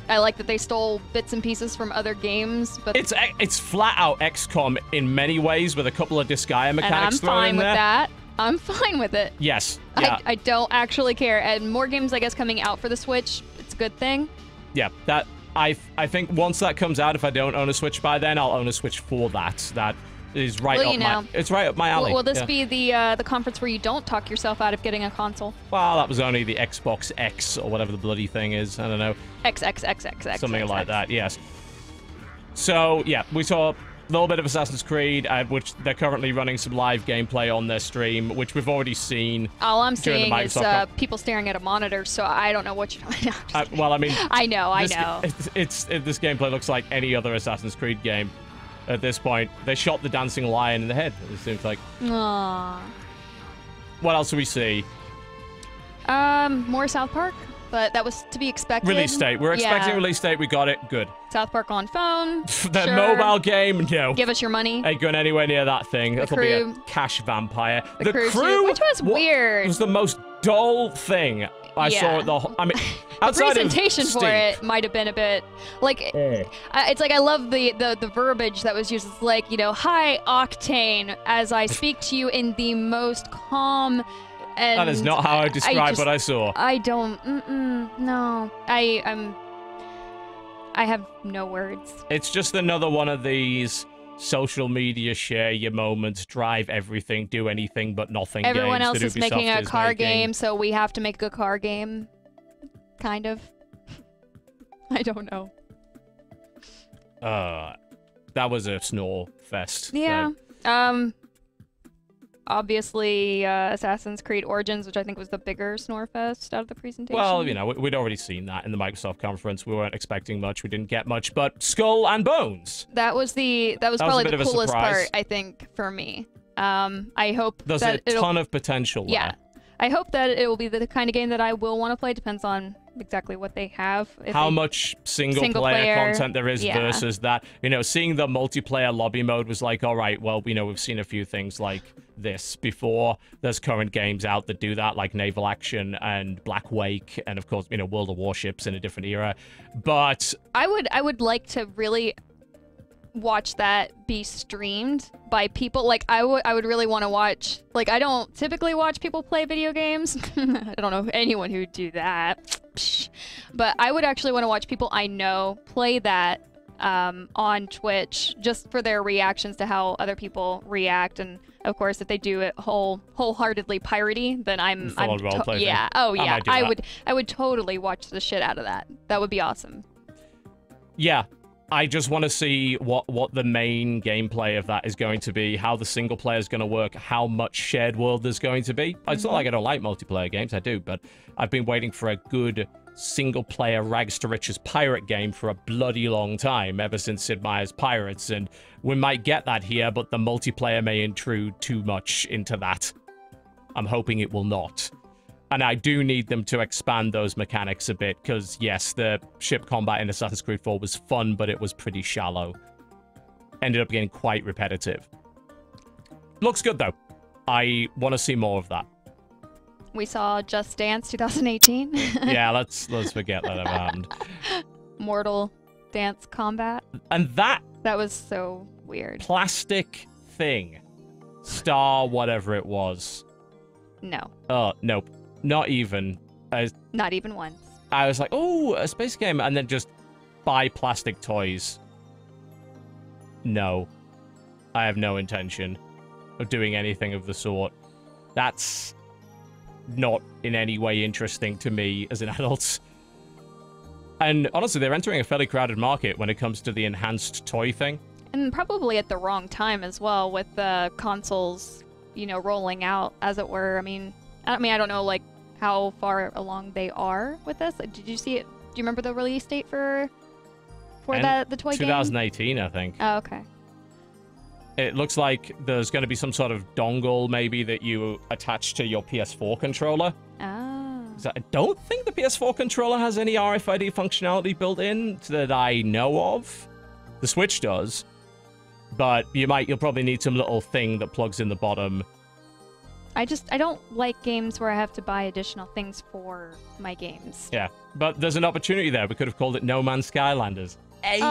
I like that they stole bits and pieces from other games, but it's flat out XCOM in many ways with a couple of Disgaea mechanics thrown in there. And I'm fine with that. I'm fine with it. Yes. Yeah. I don't actually care. And more games, I guess, coming out for the Switch, it's a good thing. Yeah, that I think once that comes out, if I don't own a Switch by then, I'll own a Switch for that. That is right it's right up my alley. Will this be the conference where you don't talk yourself out of getting a console? Well, that was only the Xbox X or whatever the bloody thing is. I don't know. XXXXX. Something like that, yes. So, yeah, we saw a little bit of Assassin's Creed, which they're currently running some live gameplay on their stream, which we've already seen. All I'm seeing is people staring at a monitor, so I don't know what you're doing. Well, I mean... I know. This gameplay looks like any other Assassin's Creed game. At this point, they shot the dancing lion in the head, it seems like. Aww. What else do we see? More South Park, but that was to be expected. Release date. We're expecting release date. We got it. Good. South Park on phone. The mobile game, no. Give us your money. Ain't going anywhere near that thing. That'll be a cash vampire. The crew, which was weird. Was the most dull thing I saw it the whole... I mean, the outside presentation of for Steep, it might have been a bit like it's like I love the verbiage that was used. It's like, you know, high octane as I speak to you in the most calm and that is not how I describe what I saw. I don't no. I have no words. It's just another one of these social media share your moments, drive everything, do anything but nothing. Everyone games else that is Ubisoft making a car making. game, so we have to make a car game. Kind of. I don't know. That was a snore fest. Yeah. Obviously, Assassin's Creed Origins, which I think was the bigger snore fest out of the presentation. Well, you know, we'd already seen that in the Microsoft conference. We weren't expecting much. We didn't get much, but Skull and Bones. That was probably the coolest surprise. part, I think, for me. I hope There's that a ton of potential yeah. there. I hope that it will be the kind of game that I will want to play. Depends on exactly what they have. How much single player content there is versus that. You know, seeing the multiplayer lobby mode was like, all right, well, you know, we've seen a few things like this before. There's current games out that do that, like Naval Action and Black Wake, and of course, you know, World of Warships in a different era. But I would like to really watch that be streamed by people. Like I would really want to watch, like, I don't typically watch people play video games. I don't know anyone who would do that. But I would actually want to watch people I know play that on Twitch, just for their reactions to how other people react. And of course, if they do it wholeheartedly piratey, then yeah. Oh yeah. I would totally watch the shit out of that. That would be awesome. Yeah. I just want to see what the main gameplay of that is going to be, how the single player is going to work, how much shared world there's going to be. It's not like I don't like multiplayer games, I do, but I've been waiting for a good single-player rags to riches pirate game for a bloody long time, ever since Sid Meier's Pirates, and we might get that here, but the multiplayer may intrude too much into that. I'm hoping it will not. And I do need them to expand those mechanics a bit, because, yes, the ship combat in Assassin's Creed 4 was fun, but it was pretty shallow. Ended up getting quite repetitive. Looks good, though. I want to see more of that. We saw Just Dance 2018. Yeah, let's forget that ever happened. Mortal Dance Combat. And that was so weird. Plastic thing. Star whatever it was. No. Oh, nope. Not even. Not even once. I was like, oh, a space game, and then just buy plastic toys. No. I have no intention of doing anything of the sort. That's not in any way interesting to me as an adult. And honestly, they're entering a fairly crowded market when it comes to the enhanced toy thing. And probably at the wrong time as well, with the consoles, you know, rolling out, as it were. I mean, I don't know, like, how far along they are with this. Like, did you see it? Do you remember the release date for the toy game? 2018, I think. Oh, okay. It looks like there's going to be some sort of dongle, maybe, that you attach to your PS4 controller. Oh. I don't think the PS4 controller has any RFID functionality built in that I know of. The Switch does. But you'll probably need some little thing that plugs in the bottom. I don't like games where I have to buy additional things for my games. Yeah, but there's an opportunity there. We could have called it No Man's Skylanders. Hey.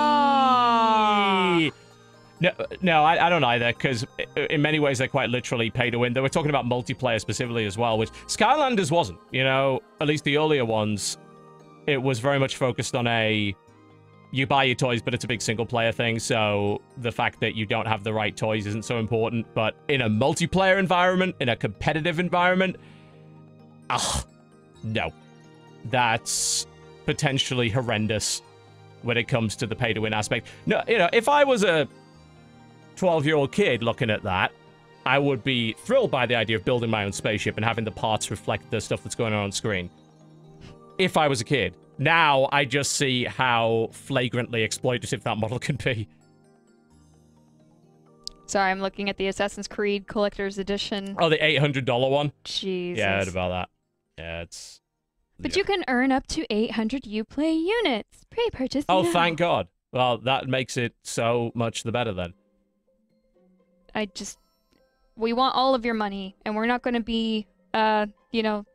No, I don't either, because in many ways they're quite literally pay to win. They were talking about multiplayer specifically as well, which Skylanders wasn't. You know, at least the earlier ones, it was very much focused on you buy your toys, but it's a big single-player thing, so the fact that you don't have the right toys isn't so important. But in a multiplayer environment, in a competitive environment, no. That's potentially horrendous when it comes to the pay-to-win aspect. No, you know, if I was a 12-year-old kid looking at that, I would be thrilled by the idea of building my own spaceship and having the parts reflect the stuff that's going on screen. If I was a kid. Now, I just see how flagrantly exploitative that model can be. Sorry, I'm looking at the Assassin's Creed Collector's Edition. Oh, the $800 one? Jesus. Yeah, I heard about that. Yeah, it's... But you can earn up to 800 Uplay units. Pre-purchase Oh, now. thank God. Well, that makes it so much the better then. We want all of your money, and we're not going to be, you know,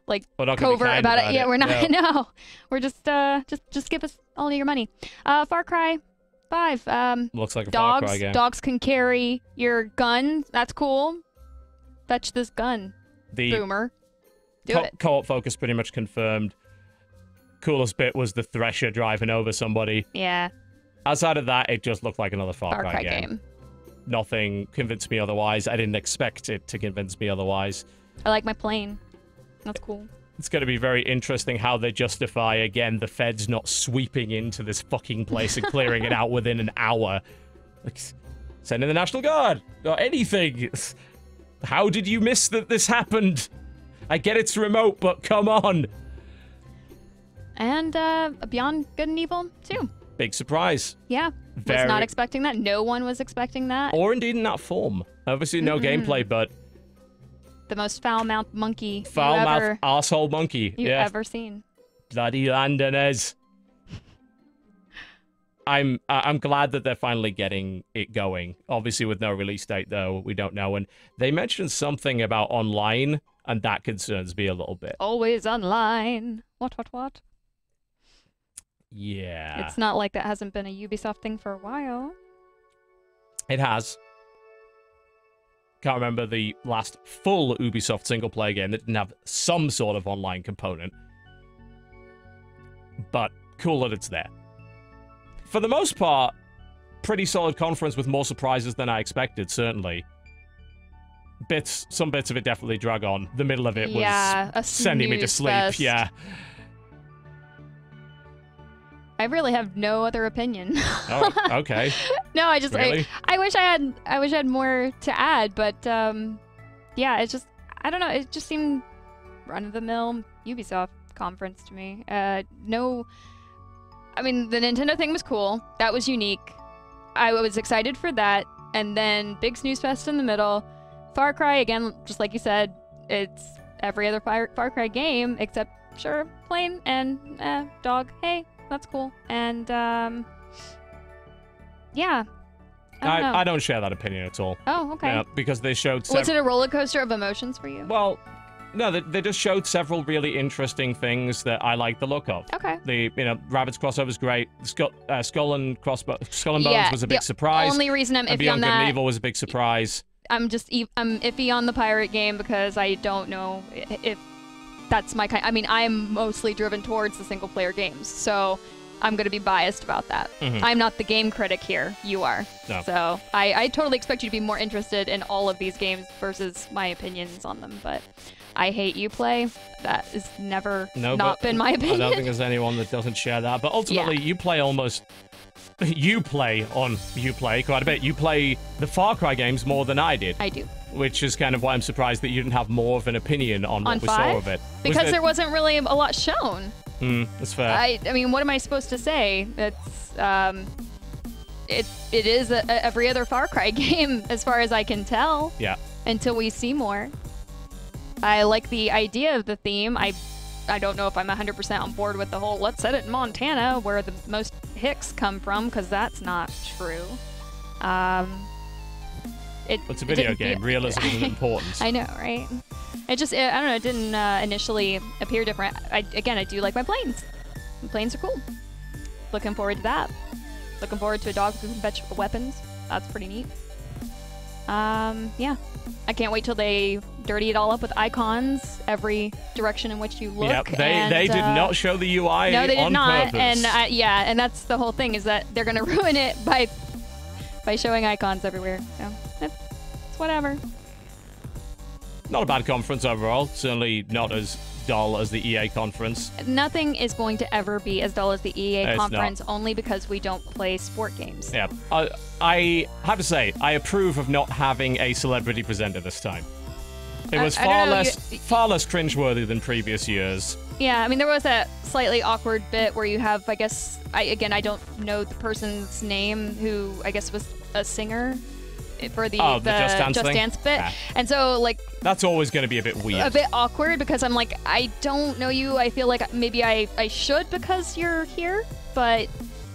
like We're not gonna be covert kind about it. Yeah, we're not. No. No, we're just give us all your money. Far Cry 5. Looks like a dogs. Far Cry game. Dogs can carry your gun. That's cool. Fetch this gun, boomer. Do it. Co-op focus pretty much confirmed. Coolest bit was the Thresher driving over somebody. Yeah. Outside of that, it just looked like another Far Cry game. Nothing convinced me otherwise. I didn't expect it to convince me otherwise. I like my plane. That's cool. It's going to be very interesting how they justify, again, the feds not sweeping into this fucking place and clearing it out within an hour. Like, send in the National Guard or anything. How did you miss that this happened? I get it's remote, but come on. And Beyond Good and Evil 2. Big surprise. Yeah. Was not expecting that. No one was expecting that. Or indeed in that form. Obviously no gameplay, but... The most foul-mouthed monkey foul-mouthed asshole monkey. You've ever seen. Bloody Londoners. I'm glad that they're finally getting it going. Obviously with no release date, though, we don't know. And they mentioned something about online, and that concerns me a little bit. Always online. What? Yeah. It's not like that hasn't been a Ubisoft thing for a while. It has. Can't remember the last full Ubisoft single-player game that didn't have some sort of online component. But cool that it's there. For the most part, pretty solid conference with more surprises than I expected, certainly. Some bits of it definitely drug on. The middle of it was sending me to sleep. Fest. Yeah. I really have no other opinion. Oh, okay. No, I just really? I wish I had more to add, but yeah, it's just I don't know, it just seemed run-of-the-mill Ubisoft conference to me. No, I mean the Nintendo thing was cool. That was unique. I was excited for that, and then big snooze fest in the middle. Far Cry again, just like you said, it's every other Far Cry game except sure plane and dog. Hey. That's cool. And, yeah. I don't share that opinion at all. Oh, okay. Yeah, because they showed... Was it a roller coaster of emotions for you? Well, no, they just showed several really interesting things that I like the look of. Okay. The, Rabbids crossover was great. Skull and Bones was a big surprise. The only reason I'm iffy on Beyond that... Good and Evil was a big surprise. I'm iffy on the pirate game because I don't know if... That's my kind. I mean, I'm mostly driven towards the single-player games, so I'm going to be biased about that. I'm not the game critic here. You are. No. So I totally expect you to be more interested in all of these games versus my opinions on them. But I hate Uplay. That has never not been my opinion. I don't think there's anyone that doesn't share that. But ultimately, you play on Uplay quite a bit. You play the Far Cry games more than I did. I do. Which is kind of why I'm surprised that you didn't have more of an opinion on what we saw of it. Because there wasn't really a lot shown. That's fair. I mean, what am I supposed to say? It's it is every other Far Cry game as far as I can tell. Yeah. Until we see more. I like the idea of the theme. I don't know if I'm 100% on board with the whole let's set it in Montana where the most hicks come from, because that's not true. It's a video game. Realism isn't important. I know, right? I don't know, it didn't initially appear different. Again, I do like my planes. The planes are cool. Looking forward to that. Looking forward to a dog who can fetch weapons. That's pretty neat. Yeah. I can't wait till they dirty it all up with icons every direction in which you look. Yep, they did not show the UI no, they did not. purpose. And yeah, and that's the whole thing, is that they're gonna ruin it by showing icons everywhere. So it's whatever. Not a bad conference overall. Certainly not as dull as the EA conference. Nothing is going to ever be as dull as the EA It's conference, only because we don't play sport games. Yeah, I have to say, I approve of not having a celebrity presenter this time. It was far less cringeworthy than previous years. Yeah, I mean, there was that slightly awkward bit where you have, I guess, I don't know the person's name, who I guess was a singer for the Just Dance bit. Yeah. And so, like... That's always going to be a bit weird. A bit awkward, because I'm like, I don't know you. I feel like maybe I should because you're here, but...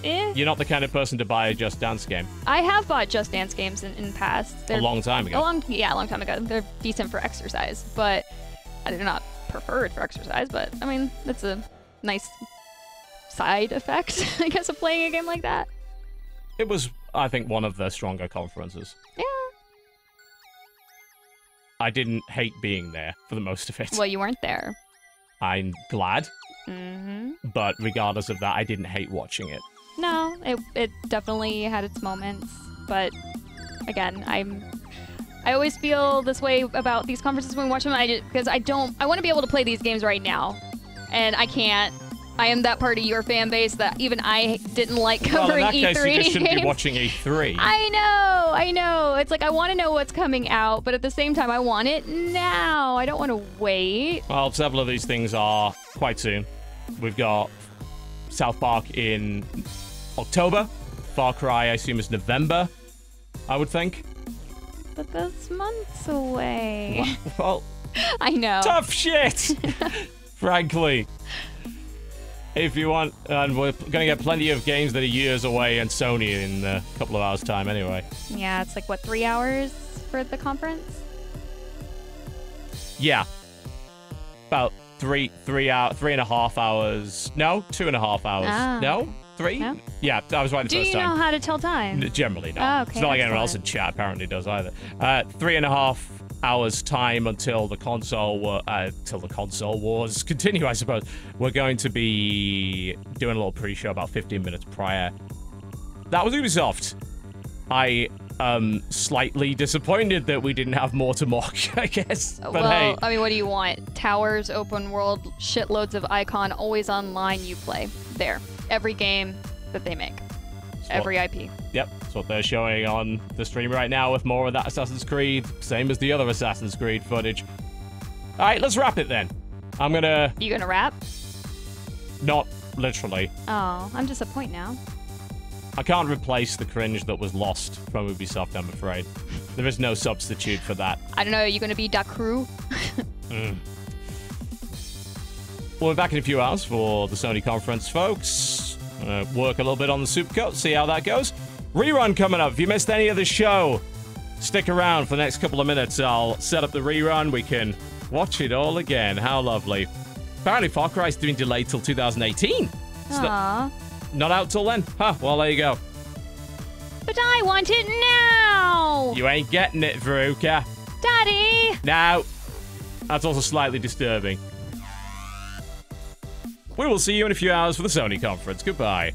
You're not the kind of person to buy a Just Dance game. I have bought Just Dance games in the past. A long time ago. A long time ago. They're decent for exercise, but they're not prefer it for exercise, but I mean, that's a nice side effect, I guess, of playing a game like that. It was, I think, one of the stronger conferences. Yeah. I didn't hate being there for the most of it. Well, you weren't there. I'm glad. Mm-hmm. But regardless of that, I didn't hate watching it. No, it definitely had its moments, but again, I always feel this way about these conferences when we watch them, because I want to be able to play these games right now, and I can't. I am that part of your fan base that even I didn't like covering E3 Well, in that case, you just shouldn't games. be watching E3. I know. It's like I want to know what's coming out, but at the same time, I want it now. I don't want to wait. Well, several of these things are quite soon. We've got South Park in October. Far Cry, I assume, is November, I would think. But that's months away. Well, I know. Tough shit, frankly. If you want, and we're going to get plenty of games that are years away and Sony in a couple of hours' time anyway. Yeah, it's like, what, 3 hours for the conference? Yeah. About 3.5 hours. No, 2.5 hours. Ah. No? 3? No? Yeah, I was right the Do first you time. know how to tell time? Generally not. Oh, okay, It's not like that's anyone else fine. in chat apparently does either. 3.5 hours time until the console wars continue, I suppose. We're going to be doing a little pre-show about 15 minutes prior. That was Ubisoft. I am slightly disappointed that we didn't have more to mock, I guess. But Well, hey, I mean, what do you want? Towers, open world, shitloads of icon, always online, you play. There. Every game that they make. Every IP. Yep, that's what they're showing on the stream right now with more of that Assassin's Creed, same as the other Assassin's Creed footage. All right, let's wrap it then. I'm gonna... You gonna rap? Not literally. Oh, I'm disappointed now. I can't replace the cringe that was lost from Ubisoft, I'm afraid. There is no substitute for that. I don't know, are you gonna be Da Crew? We'll be back in a few hours for the Sony conference, folks. Work a little bit on the Supercut, see how that goes. Rerun coming up. If you missed any of the show, stick around for the next couple of minutes. I'll set up the rerun. We can watch it all again. How lovely. Apparently, Far Cry's doing delayed till 2018. Aww. Not out till then? Huh, well, there you go. But I want it now! You ain't getting it, Veruca. Daddy! No. That's also slightly disturbing. We will see you in a few hours for the Sony conference. Goodbye.